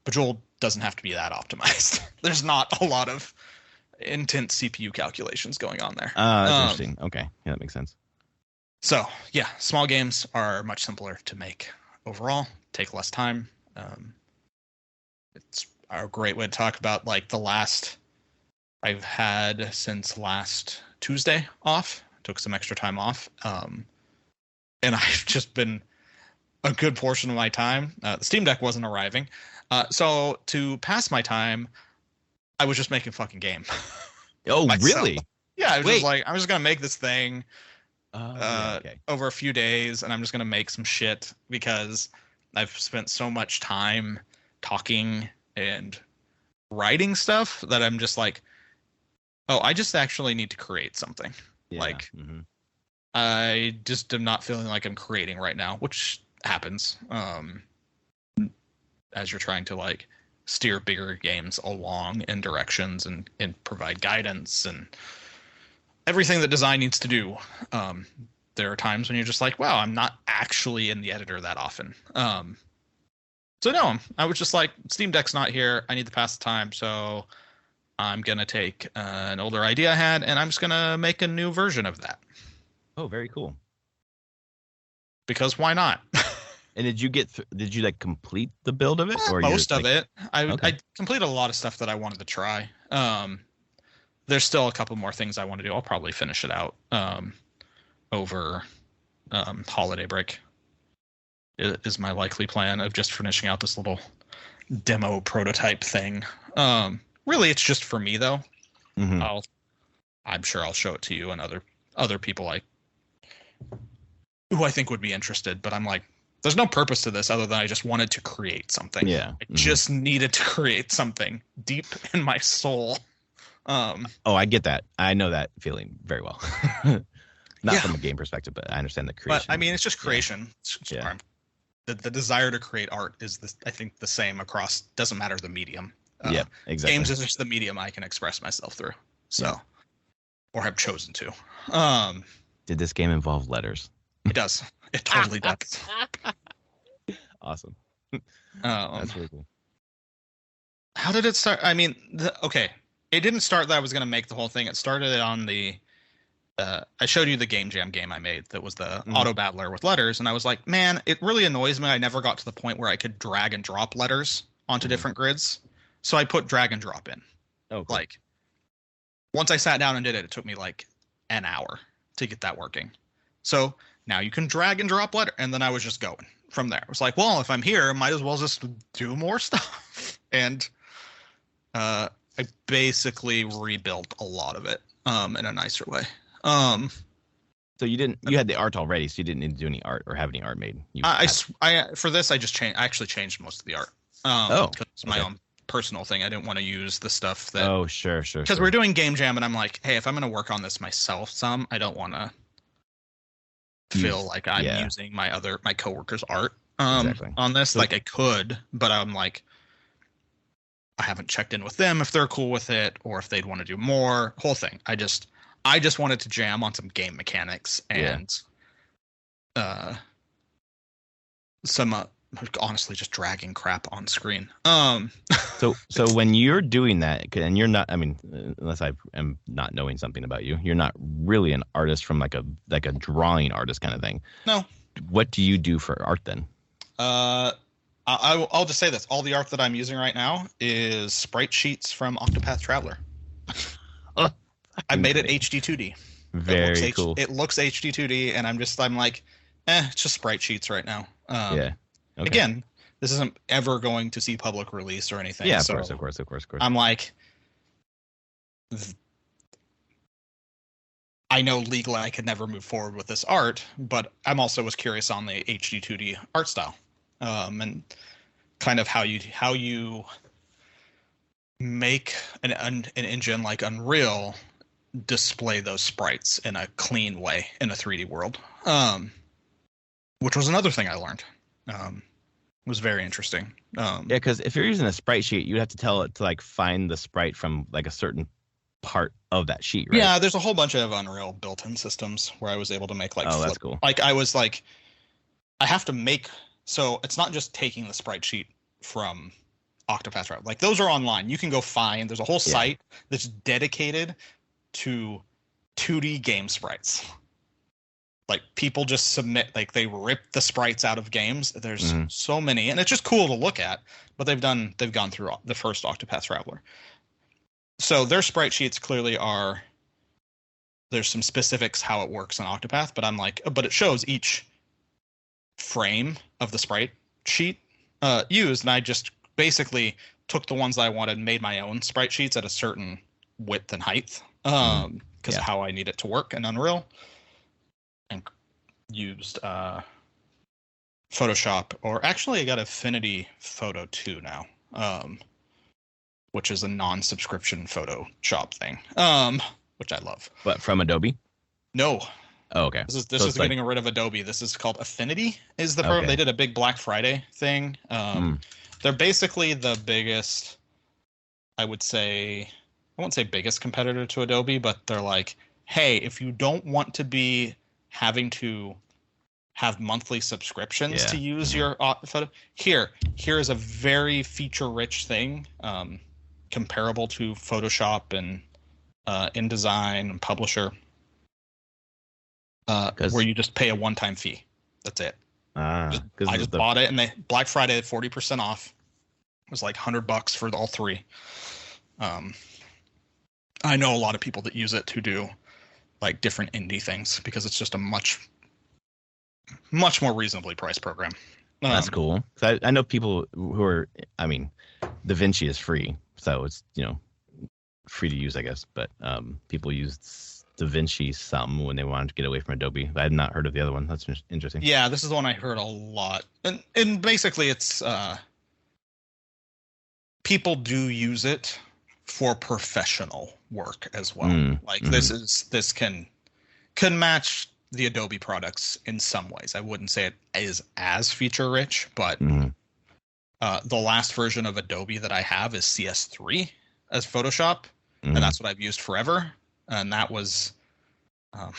Bejeweled doesn't have to be that optimized. There's not a lot of intense CPU calculations going on there. That's interesting. Okay. Yeah, that makes sense. So, yeah, small games are much simpler to make overall, take less time. It's a great way to talk about like the last I've had since last Tuesday off. Took some extra time off. And I've just been a good portion of my time. The Steam Deck wasn't arriving. So to pass my time, I was just making fucking game. Oh, really? Yeah, I was just like, I'm just going to make this thing okay. over a few days, and I'm just going to make some shit because I've spent so much time talking and writing stuff that I'm just like, oh, I just actually need to create something. I just am not feeling like I'm creating right now, which happens as you're trying to like steer bigger games along in directions and provide guidance and everything that design needs to do. There are times when you're just like, wow, I'm not actually in the editor that often. So no, I was just like, Steam Deck's not here. I need to pass the time. So I'm going to take an older idea I had, and I'm just going to make a new version of that. Oh, very cool. Because why not? And did you like complete the build of it? Or most of it. I completed a lot of stuff that I wanted to try. There's still a couple more things I want to do. I'll probably finish it out over holiday break. Is my likely plan of just finishing out this little demo prototype thing. Really, it's just for me though. I'm sure I'll show it to you and other people who I think would be interested. But I'm like, there's no purpose to this other than I just wanted to create something. Yeah, I just needed to create something deep in my soul. Oh, I get that. I know that feeling very well. Not from a game perspective, but I understand the creation. But I mean, it's just creation. The desire to create art is, I think, the same across. Doesn't matter the medium. Exactly. Games is just the medium I can express myself through. So, or have chosen to. Did this game involve letters? It does. It totally does. Awesome. That's really cool. How did it start? I mean, okay. It didn't start that I was going to make the whole thing. It started on the... I showed you the Game Jam game I made that was the auto battler with letters, and I was like, man, it really annoys me. I never got to the point where I could drag and drop letters onto different grids. So I put drag and drop in. Oh, cool. Like, once I sat down and did it, it took me like an hour to get that working. So now you can drag and drop letter. And then I was just going from there. It was like, well, if I'm here, I might as well just do more stuff. And I basically rebuilt a lot of it in a nicer way. So you had the art already, so you didn't need to do any art or have any art made. For this, I actually changed most of the art. Because it's my own personal thing. I didn't want to use the stuff that. Oh, sure. Because we're doing Game Jam, and I'm like, hey, if I'm going to work on this myself, I don't want to feel like I'm using my coworkers' art on this. Like I could, but I'm like, I haven't checked in with them if they're cool with it or if they'd want to do more. Whole thing. I just wanted to jam on some game mechanics and some honestly just dragging crap on screen. So when you're doing that, and you're not, I mean, unless I am not knowing something about you, you're not really an artist from like a drawing artist kind of thing. No. What do you do for art then? I'll just say this: all the art that I'm using right now is sprite sheets from Octopath Traveler. I made it HD 2D. Very cool. It looks HD 2D, and I'm like, it's just sprite sheets right now. Yeah. Okay. Again, this isn't ever going to see public release or anything. Yeah, of course. I'm like, I know legally I could never move forward with this art, but I'm also was curious on the HD 2D art style, and kind of how you make an engine like Unreal display those sprites in a clean way in a 3D world, which was another thing I learned. It was very interesting. Yeah, because if you're using a sprite sheet, you'd have to tell it to like find the sprite from like a certain part of that sheet, right? Yeah, there's a whole bunch of Unreal built-in systems where I was able to make like that's cool. Like I was like, I have to make, so it's not just taking the sprite sheet from Octopath Traveler. Like those are online. You can go find. There's a whole site that's dedicated to 2D game sprites. Like people just submit, like they rip the sprites out of games. There's so many, and it's just cool to look at. But they've gone through the first Octopath Traveler. So their sprite sheets clearly are. There's some specifics how it works in Octopath, but I'm like, but it shows each frame of the sprite sheet used, and I just basically took the ones that I wanted and made my own sprite sheets at a certain width and height, because of how I need it to work in Unreal, and used Photoshop, or actually I got Affinity Photo 2 now, which is a non-subscription Photoshop thing, which I love. But from Adobe? No. Oh, okay. This is getting rid of Adobe. This is called Affinity is the program. They did a big Black Friday thing. They're basically the biggest, I wouldn't say biggest competitor to Adobe, but they're like, hey, if you don't want to be having to have monthly subscriptions to use your photo, here is a very feature-rich thing, comparable to Photoshop and InDesign and Publisher, where you just pay a one-time fee. That's it. I just bought it, and they Black Friday 40% off. It was like $100 for all three. I know a lot of people that use it to do like different indie things because it's just a much more reasonably priced program. That's cool. I know people who are, I mean, DaVinci is free, so it's, free to use, I guess. But people used DaVinci some when they wanted to get away from Adobe. I had not heard of the other one. That's interesting. Yeah, this is the one I heard a lot. And basically it's people do use it for professional work as well. This can match the Adobe products in some ways. I wouldn't say it is as feature rich, but the last version of Adobe that I have is CS3 as Photoshop, and that's what I've used forever. And that was, I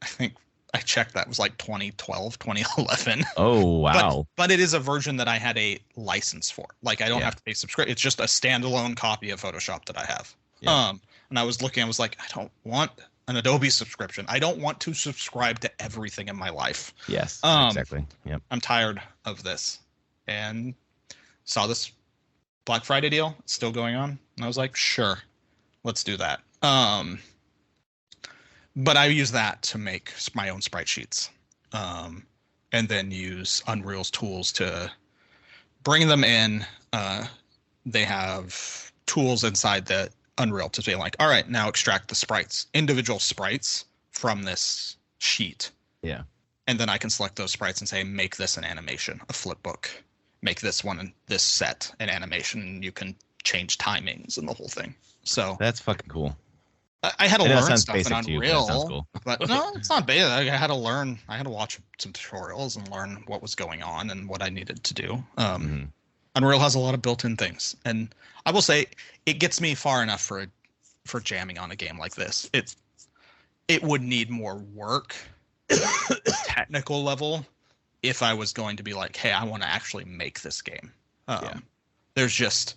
think I checked, that was like 2012, 2011. Oh, wow. But it is a version that I had a license for. Like I don't have to pay subscription. It's just a standalone copy of Photoshop that I have. Yeah. And I was like, I don't want an Adobe subscription. I don't want to subscribe to everything in my life. Yes, exactly. Yep. I'm tired of this. And saw this Black Friday deal still going on. And I was like, sure, let's do that. But I use that to make my own sprite sheets, and then use Unreal's tools to bring them in. They have tools inside the Unreal to say like, all right, now extract the individual sprites from this sheet. Yeah. And then I can select those sprites and say, make this an animation, a flip book. Make this one, this set an animation. And you can change timings and the whole thing. So that's fucking cool. I had to learn stuff in Unreal, cool. But no, it's not basic. I had to learn. I had to watch some tutorials and learn what was going on and what I needed to do. Unreal has a lot of built-in things, and I will say it gets me far enough for jamming on a game like this. It would need more work, technical level, if I was going to be like, hey, I want to actually make this game. Yeah. There's just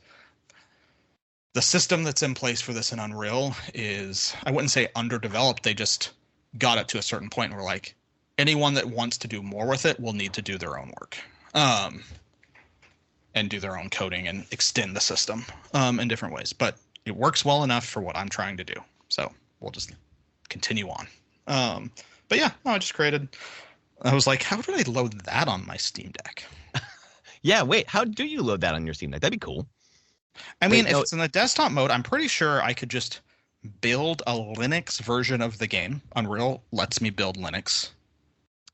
the system that's in place for this in Unreal is, I wouldn't say underdeveloped. They just got it to a certain point where like anyone that wants to do more with it will need to do their own work, and do their own coding and extend the system in different ways. But it works well enough for what I'm trying to do. So we'll just continue on. But yeah, no, I just created. I was like, how did I load that on my Steam Deck? Yeah, wait, how do you load that on your Steam Deck? That'd be cool. I mean, if it's in the desktop mode, I'm pretty sure I could just build a Linux version of the game. Unreal lets me build Linux.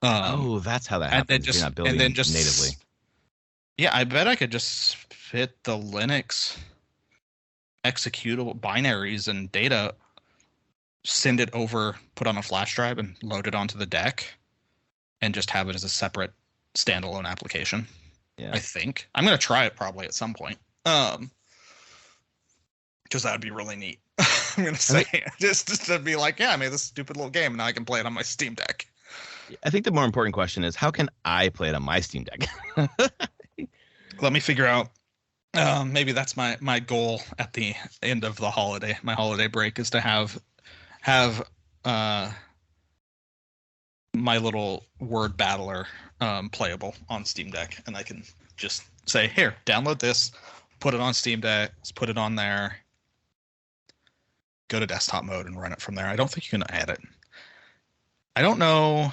That's how that happens. You're not building natively. Yeah, I bet I could just fit the Linux executable binaries and data, send it over, put on a flash drive, and load it onto the deck, and just have it as a separate standalone application. Yeah. I think. I'm going to try it probably at some point. Because that would be really neat. I'm going to say, just to be like, yeah, I made this stupid little game, and now I can play it on my Steam Deck. I think the more important question is, how can I play it on my Steam Deck? Let me figure out. Maybe that's my goal at the end of the holiday. My holiday break is to have my little word battler playable on Steam Deck, and I can just say, here, download this, put it on Steam Deck, put it on there, go to desktop mode and run it from there. I don't think you can add it. I don't know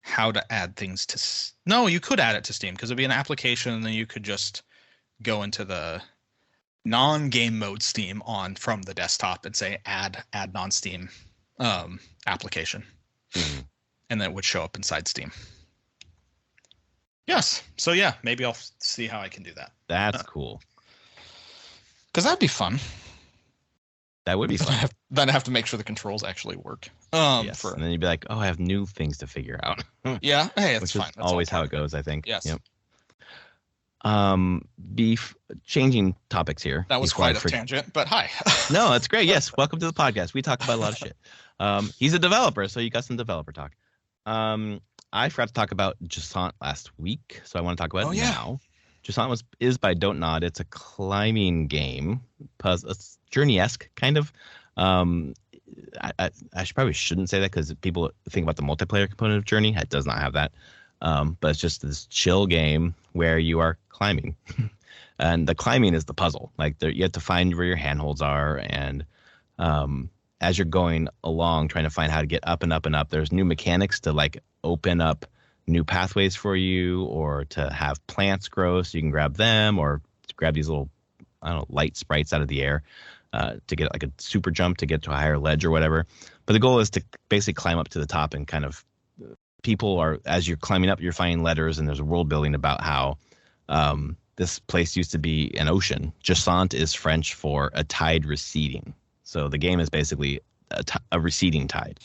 how to add things to... No, you could add it to Steam, because it'd be an application, and then you could just go into the non-game mode Steam from the desktop and say add non-Steam application. Mm-hmm. And then it would show up inside Steam. Yes. So yeah, maybe I'll see how I can do that. That's cool. Because that'd be fun. That would be fun. Then I have to make sure the controls actually work. Yes. And then you'd be like, oh, I have new things to figure out. Yeah. Hey, it's which fine. is always how it goes, I think. Yes. Yep. Changing topics here. That was quite a tangent, but hi. No, that's great. Yes. Welcome to the podcast. We talk about a lot of shit. He's a developer, so you got some developer talk. I forgot to talk about Jusant last week, so I want to talk about it now. Jusant is by Don't Nod. It's a climbing game, it's journey-esque kind of. I probably shouldn't say that because people think about the multiplayer component of Journey. It does not have that, but it's just this chill game where you are climbing, and the climbing is the puzzle. Like you have to find where your handholds are, and as you're going along, trying to find how to get up and up and up. There's new mechanics to like open up new pathways for you, or to have plants grow so you can grab them, or to grab these little, light sprites out of the air to get like a super jump to get to a higher ledge or whatever. But the goal is to basically climb up to the top, and kind of as you're climbing up, you're finding letters, and there's a world building about how this place used to be an ocean. Jusant is French for a tide receding. So the game is basically a receding tide.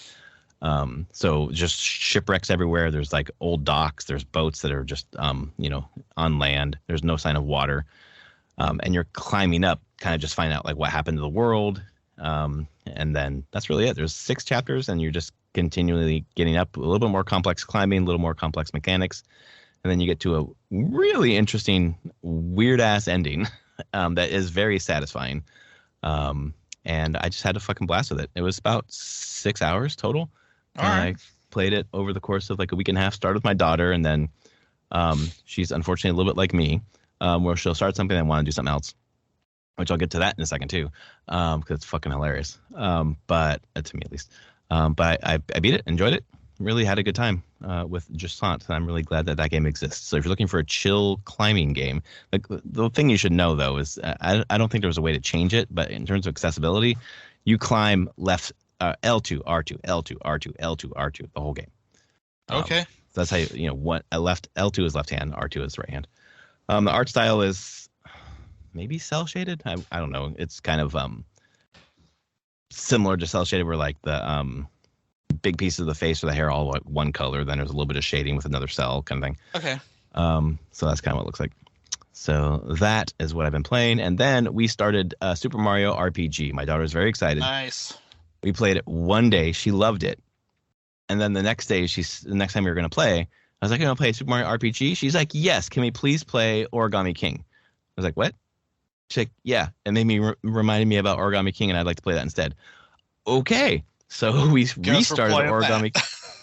So just shipwrecks everywhere. There's like old docks. There's boats that are just, on land. There's no sign of water. And you're climbing up, kind of just finding out like what happened to the world. And then that's really it. There's 6 chapters, and you're just continually getting up, a little bit more complex climbing, a little more complex mechanics. And then you get to a really interesting, weird ass ending that is very satisfying. And I just had a fucking blast with it. It was about 6 hours total. All right. I played it over the course of like a week and a half. Started with my daughter, and then she's unfortunately a little bit like me, where she'll start something and want to do something else, which I'll get to that in a second too, because it's fucking hilarious. But to me at least. But I beat it, enjoyed it, really had a good time with Jusant, and I'm really glad that game exists. So if you're looking for a chill climbing game, like the thing you should know though is I don't think there was a way to change it, but in terms of accessibility, you climb left L2, R2, L2, R2, L2, R2 the whole game. Okay. So that's how what left L2 is left hand, R2 is right hand. The art style is maybe cell shaded. I don't know. It's kind of similar to cell shaded, where like the big pieces of the face or the hair all one color. Then there's a little bit of shading with another cell kind of thing. Okay. So that's kind of what it looks like. So that is what I've been playing. And then we started Super Mario RPG. My daughter was very excited. Nice. We played it one day. She loved it. And then the next day, the next time we were going to play, I was like, "I'll play Super Mario RPG." She's like, "Yes, can we please play Origami King?" I was like, "What?" She's like, "Yeah," and made me reminded me about Origami King, and I'd like to play that instead. Okay, so we restarted Origami.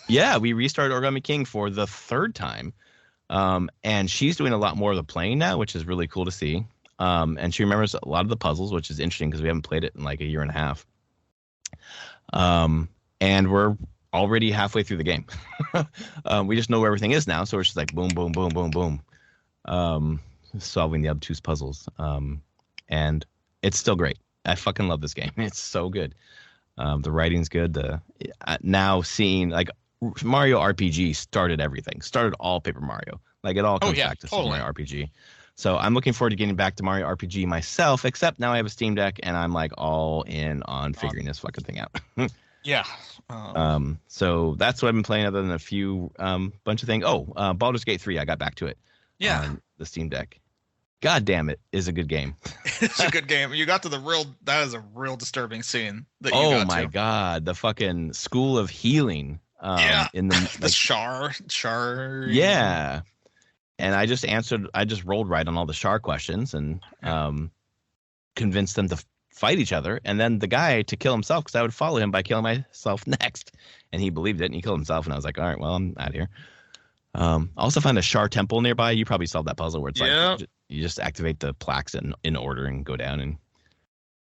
Yeah, we restarted Origami King for the third time, and she's doing a lot more of the playing now, which is really cool to see. And she remembers a lot of the puzzles, which is interesting because we haven't played it in like a year and a half. And we're already halfway through the game. We just know where everything is now, so we're just like boom, boom, boom, boom, boom, solving the obtuse puzzles. And it's still great. I fucking love this game. It's so good. The writing's good. Now seeing like Mario RPG started everything. Started all Paper Mario. Like it all comes back to Super Mario RPG. So I'm looking forward to getting back to Mario RPG myself. Except now I have a Steam Deck and I'm like all in on figuring this fucking thing out. Yeah. So that's what I've been playing, other than a few bunch of things. Baldur's Gate 3. I got back to it. Yeah. On the Steam Deck. God damn it, is a good game. It's a good game. You got to that is a real disturbing scene that you got my God, the fucking School of Healing. In the the Char. Yeah. And I just rolled right on all the Char questions and convinced them to fight each other. And then the guy to kill himself, because I would follow him by killing myself next. And he believed it and he killed himself. And I was like, all right, well, I'm out of here. I also found a Char temple nearby. You probably solved that puzzle where it's like you just activate the plaques in order and go down.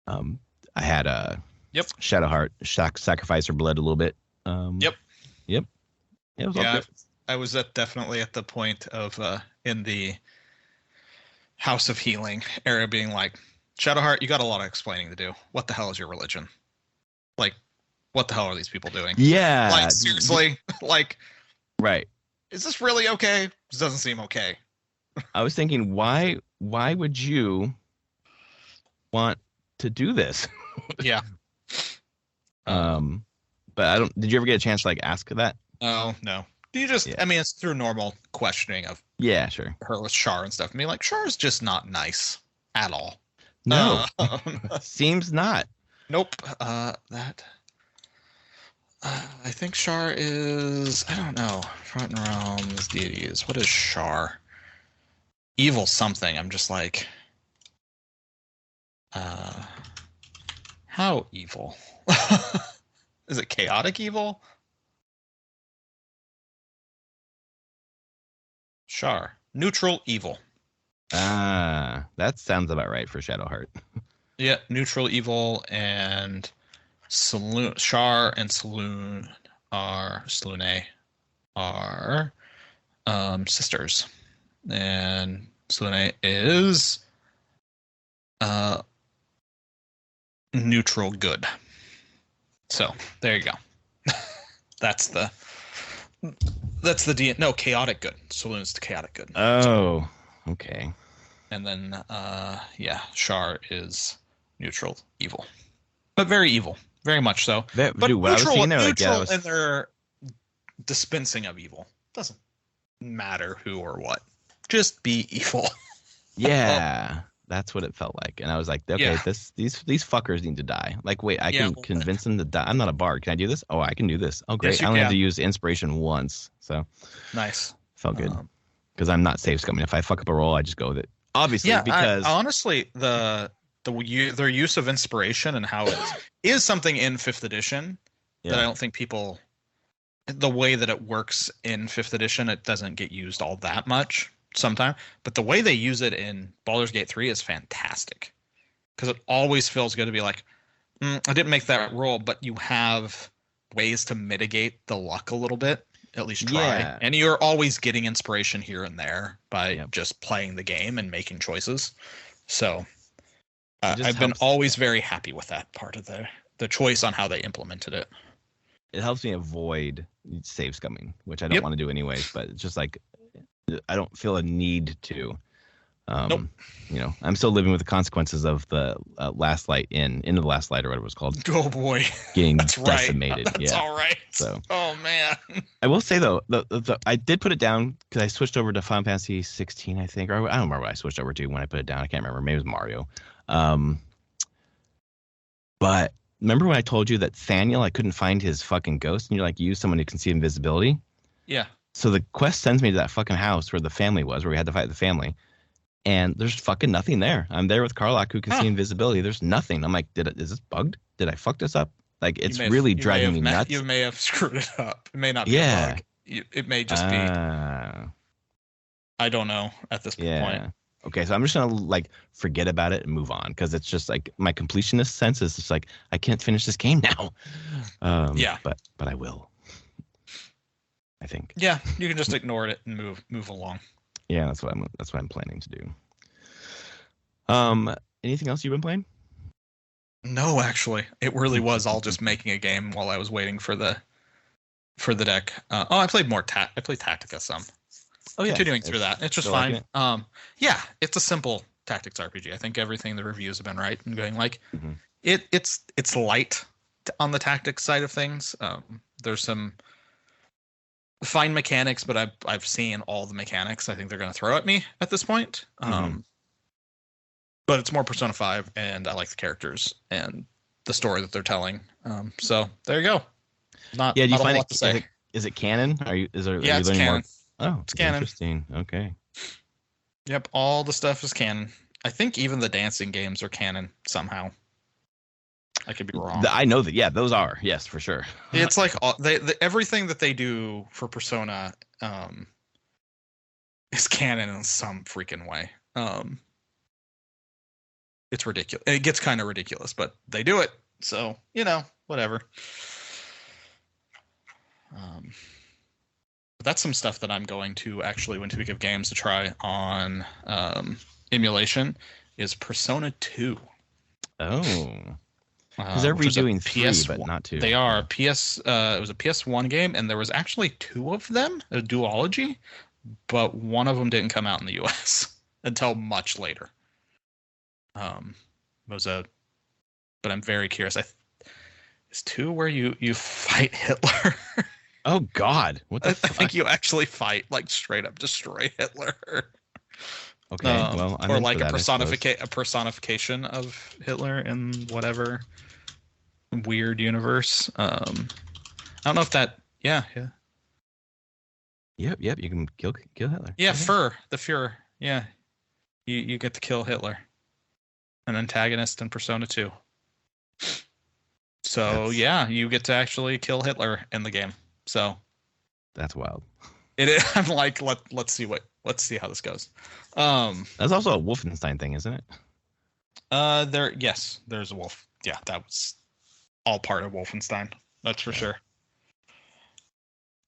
And I had a Shadowheart sacrifice her blood a little bit. Yep. Yeah, it was all good. I was definitely at the point of in the House of Healing era being like, Shadowheart, you got a lot of explaining to do. What the hell is your religion? Like, what the hell are these people doing? Yeah. Like, seriously? Like, right. Is this really okay? This doesn't seem okay. I was thinking, why would you want to do this? Yeah. But did you ever get a chance to like ask that? Oh, no. You just, I mean, it's through normal questioning of sure. her with Char and stuff. I mean, like, Char is just not nice at all. No. Seems not. Nope. I think Char is, I don't know. Forgotten Realms, deities. What is Char? Evil something. I'm just like, how evil? Is it chaotic evil? Char. Neutral evil. That sounds about right for Shadowheart. Yeah, neutral evil, and Char and Selune are sisters. And Selune is neutral good. So there you go. That's the chaotic good. Saloon's the chaotic good. Oh, okay. And then Char is neutral evil, but very evil, very much so. But neutral in their dispensing of evil. Doesn't matter who or what. Just be evil. Yeah. That's what it felt like. And I was like, okay, these fuckers need to die. Like, wait, I can convince them to die. I'm not a bard. Can I do this? Oh, I can do this. Oh, great. I only have to use inspiration once. So nice. Felt good. Because I'm not safe scumming. If I fuck up a roll, I just go with it. Obviously, because honestly, their use of inspiration and how it is something in 5th edition that I don't think people, the way that it works in 5th edition, it doesn't get used all that much. Sometime, but the way they use it in Baldur's Gate 3 is fantastic, because it always feels good to be like, I didn't make that roll, but you have ways to mitigate the luck a little bit, at least try. And you're always getting inspiration here and there by just playing the game and making choices. So I've been always very happy with that part of the choice on how they implemented it. It helps me avoid save scumming, which I don't want to do anyways, but it's just like, I don't feel a need to. Nope. You know, I'm still living with the consequences of the last light into the last light or whatever it was called. Oh boy, getting That's decimated. Right. That's all right. So, oh man, I will say though, I did put it down because I switched over to Final Fantasy 16, I think, or I don't remember what I switched over to when I put it down. I can't remember. Maybe it was Mario. But remember when I told you that Thaniel, I couldn't find his fucking ghost, and you're like, use someone who can see invisibility. Yeah. So the quest sends me to that fucking house where the family was, where we had to fight the family, and there's fucking nothing there. I'm there with Karlak, who can see invisibility. There's nothing. I'm like, is this bugged? Did I fuck this up? Like, it's really driving me nuts. You may have screwed it up. It may not be a bug. It may just be. I don't know at this point. Okay, so I'm just gonna like forget about it and move on, because it's just like my completionist sense is just like, I can't finish this game now. But I will. I think. Yeah, you can just ignore it and move along. Yeah, that's what I'm planning to do. Anything else you've been playing? No, actually, it really was all just making a game while I was waiting for the deck. I played more I played Tactica some. Oh yeah, continuing through that. It's just fine. Yeah, it's a simple tactics RPG. I think everything the reviews have been right and going like it's light on the tactics side of things. There's some fine mechanics, but I've seen all the mechanics I think they're going to throw at me at this point. But it's more Persona 5, and I like the characters and the story that they're telling. So there you go. Do you find it? Is it canon? It's canon. More? Oh, it's canon. Interesting. Okay. Yep, all the stuff is canon. I think even the dancing games are canon somehow. I could be wrong. I know that. Yeah, those are. Yes, for sure. It's like everything that they do for Persona is canon in some freaking way. It's ridiculous. It gets kind of ridiculous, but they do it. So, whatever. But that's some stuff that I'm going to actually, when we give games to try on emulation, is Persona 2. Oh. Because they're redoing 3, but not 2. They are. It was a PS1 game, and there was actually 2 of them, a duology, but one of them didn't come out in the US until much later. But I'm very curious. Is 2 where you fight Hitler? Oh God! What the fuck? I think you actually fight, like, straight up destroy Hitler. Okay, well, I'm or like a personification of Hitler in whatever weird universe. I don't know if that. Yeah. Yep. You can kill Hitler. Yeah, the Fuhrer. Yeah, you get to kill Hitler, an antagonist in Persona 2. So you get to actually kill Hitler in the game. So that's wild. It is. I'm like, let's see how this goes. That's also a Wolfenstein thing, isn't it? There's a wolf. Yeah, that was all part of Wolfenstein. That's for sure.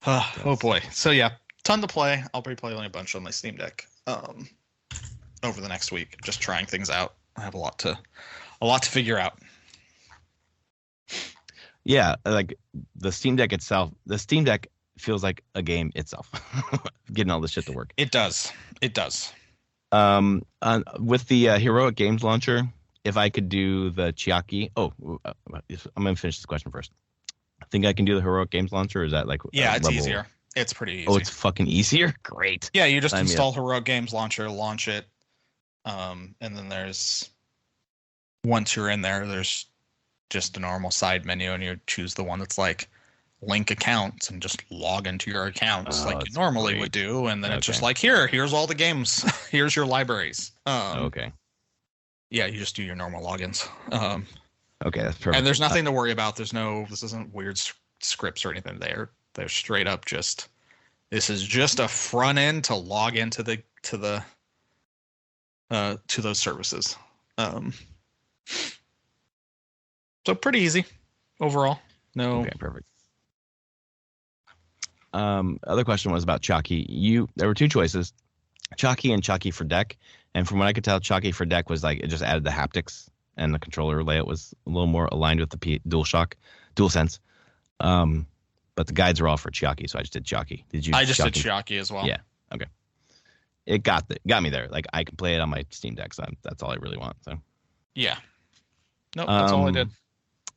Oh boy. So yeah, ton to play. I'll be playing a bunch on my Steam Deck over the next week, just trying things out. I have a lot to figure out. Yeah, like the Steam Deck itself. The Steam Deck feels like a game itself. Getting all this shit to work. It does. With the Heroic Games Launcher, if I could do the Chiaki. I'm gonna finish this question first. I think I can do the Heroic Games Launcher. Or is that like? Yeah, it's easier. It's pretty easy. Oh, it's fucking easier. Great. Yeah, you just install Heroic Games Launcher, launch it, and then once you're in there's just a normal side menu, and you choose the one that's like link accounts and just log into your accounts like you normally would do, and then it's just like here's all the games. Here's your libraries. Okay. Yeah, you just do your normal logins. Okay, that's perfect. And there's nothing to worry about. This isn't weird scripts or anything. They're straight up just, this is just a front end to log into to those services. So pretty easy overall. No. Okay, perfect. Other question was about Chalky. There were 2 choices, Chalky and Chalky for Deck. And from what I could tell, Chalky for Deck was like, it just added the haptics, and the controller layout was a little more aligned with the DualSense. But the guides are all for Chalky, so I just did Chalky. Did you? I just did Chalky as well. Yeah. Okay. It got me there. Like, I can play it on my Steam Deck, so that's all I really want. So. Yeah. Nope, that's all I did.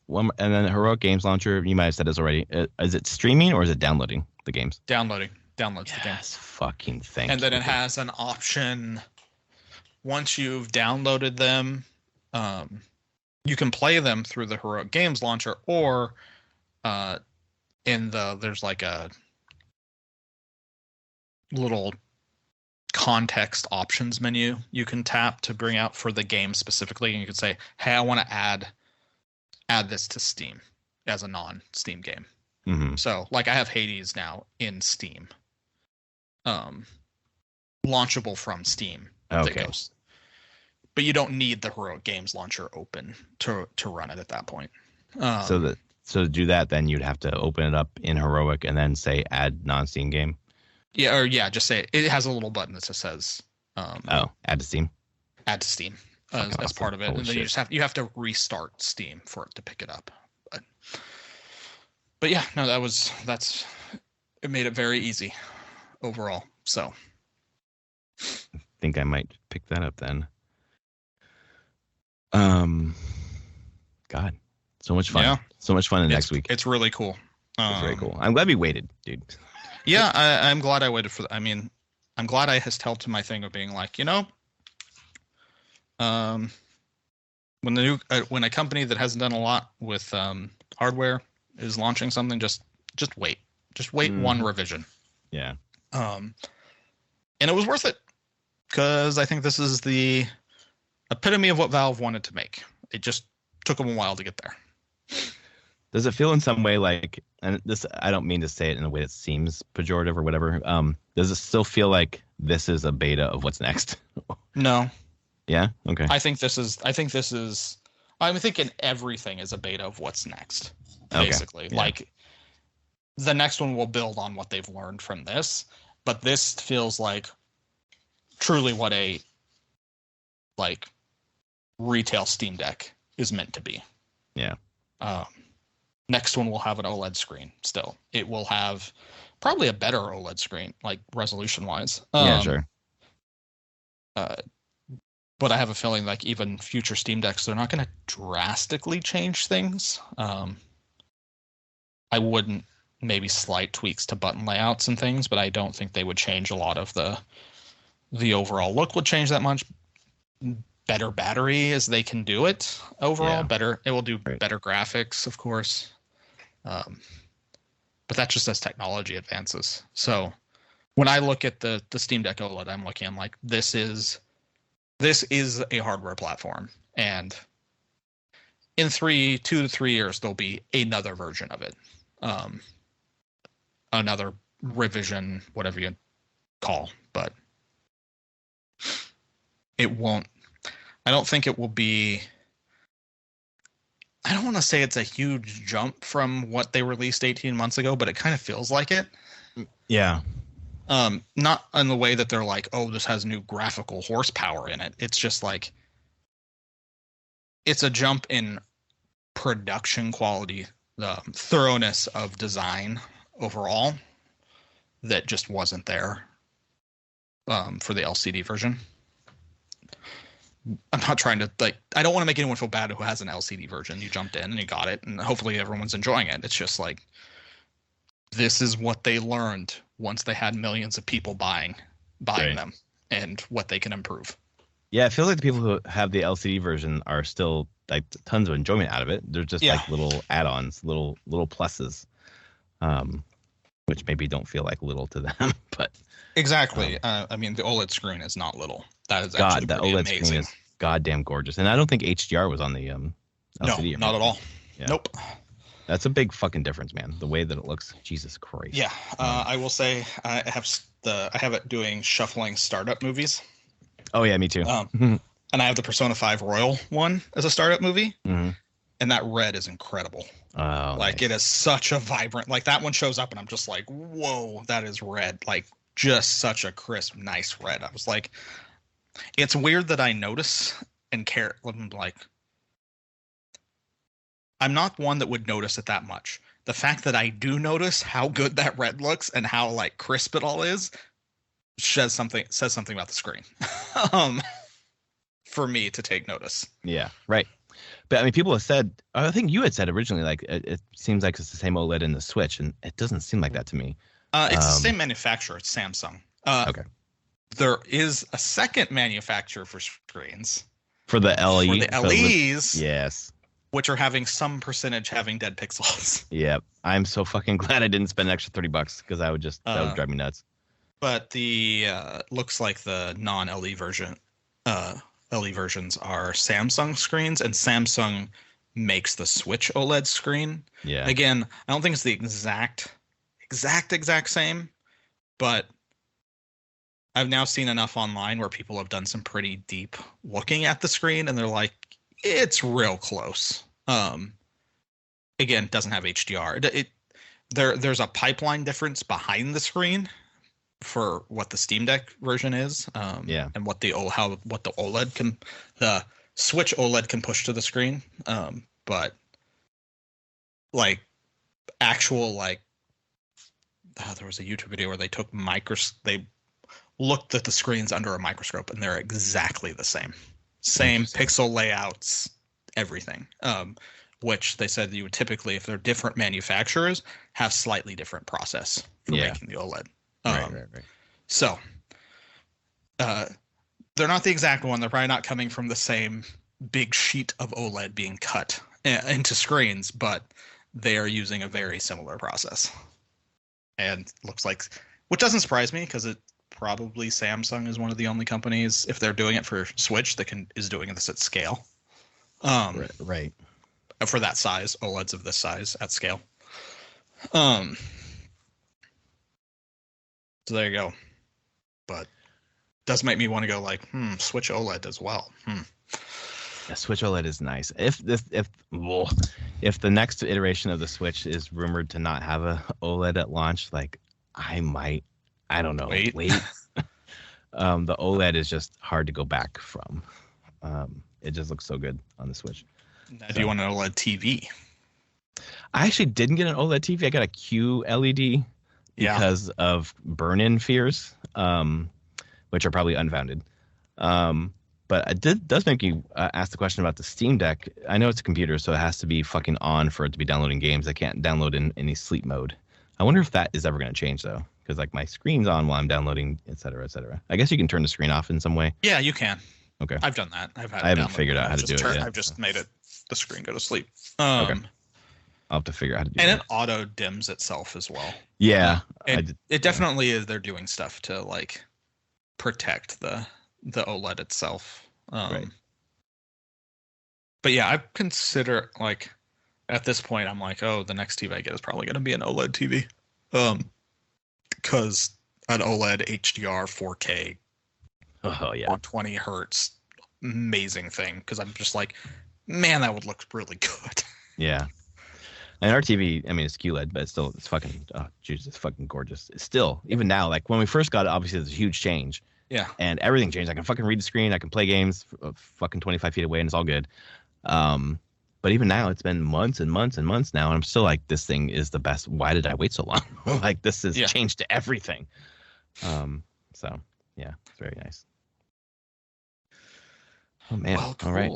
And then Heroic Games Launcher, you might have said this already. Is it streaming or is it downloading the games? Downloads the games. Yes, fucking thank you. And then it has an option, once you've downloaded them, you can play them through the Heroic Games Launcher, or there's like a little context options menu you can tap to bring out for the game specifically, and you can say, hey, I want to add this to Steam as a non-Steam game. Mm-hmm. So like I have Hades now in Steam, launchable from Steam. Okay. But you don't need the Heroic Games launcher open to run it at that point. So to do that, then you'd have to open it up in Heroic and then say add non-Steam game. Yeah, just say it has a little button that just says add to Steam. Add to Steam as part of it. Holy and then shit. you have to restart Steam for it to pick it up. But yeah, no, it made it very easy overall. So I think I might pick that up then. God, so much fun. Yeah. So much fun next week. It's really cool. It's very cool. I'm glad we waited, dude. Yeah, I'm glad I waited for that. I mean, I'm glad I has held to my thing of being like, when a company that hasn't done a lot with hardware is launching something, just wait. Just wait one revision. Yeah. And it was worth it because I think this is the epitome of what Valve wanted to make. It just took them a while to get there. Does it feel in some way like, and this, I don't mean to say it in a way that seems pejorative or whatever. Does it still feel like this is a beta of what's next? No. Yeah. Okay. I think I'm thinking everything is a beta of what's next. Basically, Okay. Yeah. like the next one will build on what they've learned from this, but this feels like truly what a like retail Steam Deck is meant to be. Yeah. Next one will have an OLED screen still. It will have probably a better OLED screen, like resolution wise. Yeah, sure. But I have a feeling like even future Steam Decks, they're not going to drastically change things. I wouldn't, maybe slight tweaks to button layouts and things, but I don't think they would change a lot of the overall look would change that much. Better battery as they can do it overall. Yeah. It will do better graphics, of course. But that's just as technology advances. So when I look at the Steam Deck OLED, I'm like, this is a hardware platform, and in 2 to 3 years there'll be another version of it, another revision, whatever you call, but it won't. I don't think it will be. I don't want to say it's a huge jump from what they released 18 months ago, but it kind of feels like it. Yeah. Not in the way that they're like, oh, this has new graphical horsepower in it. It's just like, it's a jump in production quality, the thoroughness of design overall that just wasn't there for the LCD version. I'm not trying to I don't want to make anyone feel bad who has an LCD version. You jumped in and you got it, and hopefully everyone's enjoying it. It's just like, this is what they learned once they had millions of people buying them, and what they can improve. Yeah, it feels like the people who have the LCD version are still like tons of enjoyment out of it. They're just like little add-ons, little pluses, which maybe don't feel like little to them, but exactly. I mean, the OLED screen is not little. That is actually the OLED amazing. screen is goddamn gorgeous, and I don't think HDR was on the LCD. No, not at all. Yeah. Nope. That's a big fucking difference, man. The way that it looks, Jesus Christ. Yeah, I will say I have it doing shuffling startup movies. Oh yeah, me too. And I have the Persona 5 Royal one as a startup movie, Mm-hmm. and that red is incredible. Oh, like nice. It is such a vibrant. Like that one shows up, and I'm just like, whoa, that is red. Like just such a crisp, nice red. I was like, it's weird that I notice and care. I'm like, I'm not one that would notice it that much. The fact that I do notice how good that red looks and how like crisp it all is says something about the screen. For me to take notice. Yeah, right. But I mean, people have said, I think you had said originally, like it seems like it's the same OLED in the Switch, and it doesn't seem like that to me. It's the same manufacturer. It's Samsung. Okay. There is a second manufacturer for screens. For the LE. For the LEs. Yes. Which are having some percentage having dead pixels. Yeah. I'm so fucking glad I didn't spend an extra $30 because that would drive me nuts. But the looks like the non-LE version, LE versions are Samsung screens, and Samsung makes the Switch OLED screen. Yeah. Again, I don't think it's the exact same, but I've now seen enough online where people have done some pretty deep looking at the screen, and they're like, it's real close. Again, it doesn't have HDR. There's a pipeline difference behind the screen for what the Steam Deck version is, and what the Switch OLED can push to the screen. But like actual there was a YouTube video where they took they looked at the screens under a microscope, and they're exactly the same pixel layouts, everything. Which they said you would typically, if they're different manufacturers, have slightly different process for making the OLED. Right. So, they're not the exact one. They're probably not coming from the same big sheet of OLED being cut into screens, but they are using a very similar process. And looks like, which doesn't surprise me, because it probably Samsung is one of the only companies, if they're doing it for Switch, that is doing this at scale. Right. For that size, OLEDs of this size at scale. So there you go. But does make me want to go Switch OLED as well. Yeah, Switch OLED is nice. If the next iteration of the Switch is rumored to not have a OLED at launch, I don't know. Wait. The OLED is just hard to go back from. It just looks so good on the Switch. Now, do you want an OLED TV? I actually didn't get an OLED TV. I got a QLED because of burn-in fears, which are probably unfounded. But it does make you ask the question about the Steam Deck. I know it's a computer, so it has to be fucking on for it to be downloading games. I can't download in any sleep mode. I wonder if that is ever going to change, though, because my screen's on while I'm downloading, et cetera, et cetera. I guess you can turn the screen off in some way. Yeah, you can. Okay. I've done that. I haven't figured out how to do it yet. I've just made the screen go to sleep. Okay. I'll have to figure out how to do that. And it auto dims itself as well. Yeah. It definitely is. They're doing stuff to protect the OLED itself. Right. But yeah, I consider at this point, I'm the next TV I get is probably going to be an OLED TV. Because an OLED HDR 4K 120 hertz, amazing thing. Because I'm just man, that would look really good. Yeah. And our TV, it's QLED, but it's fucking, it's fucking gorgeous. It's still, even now, when we first got it, obviously there's a huge change. Yeah. And everything changed. I can fucking read the screen. I can play games fucking 25 feet away, and it's all good. But even now, it's been months and months and months now, and I'm still this thing is the best. Why did I wait so long? This has changed to everything. So, yeah, it's very nice. Oh, man. Well, cool. All right.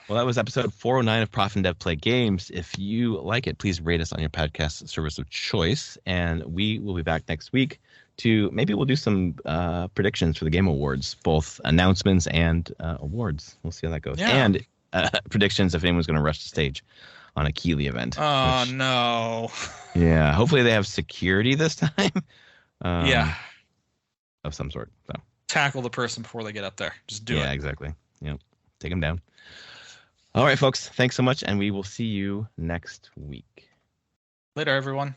Well, that was episode 409 of Prof and Dev Play Games. If you like it, please rate us on your podcast service of choice. And we will be back next week maybe we'll do some predictions for the Game Awards, both announcements and awards. We'll see how that goes. Yeah. And predictions if anyone's going to rush the stage on a Keeley event. Oh, no. Yeah. Hopefully they have security this time. Yeah. Of some sort. So tackle the person before they get up there. Just do it. Yeah, exactly. Yep. Take them down. All right, folks. Thanks so much, and we will see you next week. Later, everyone.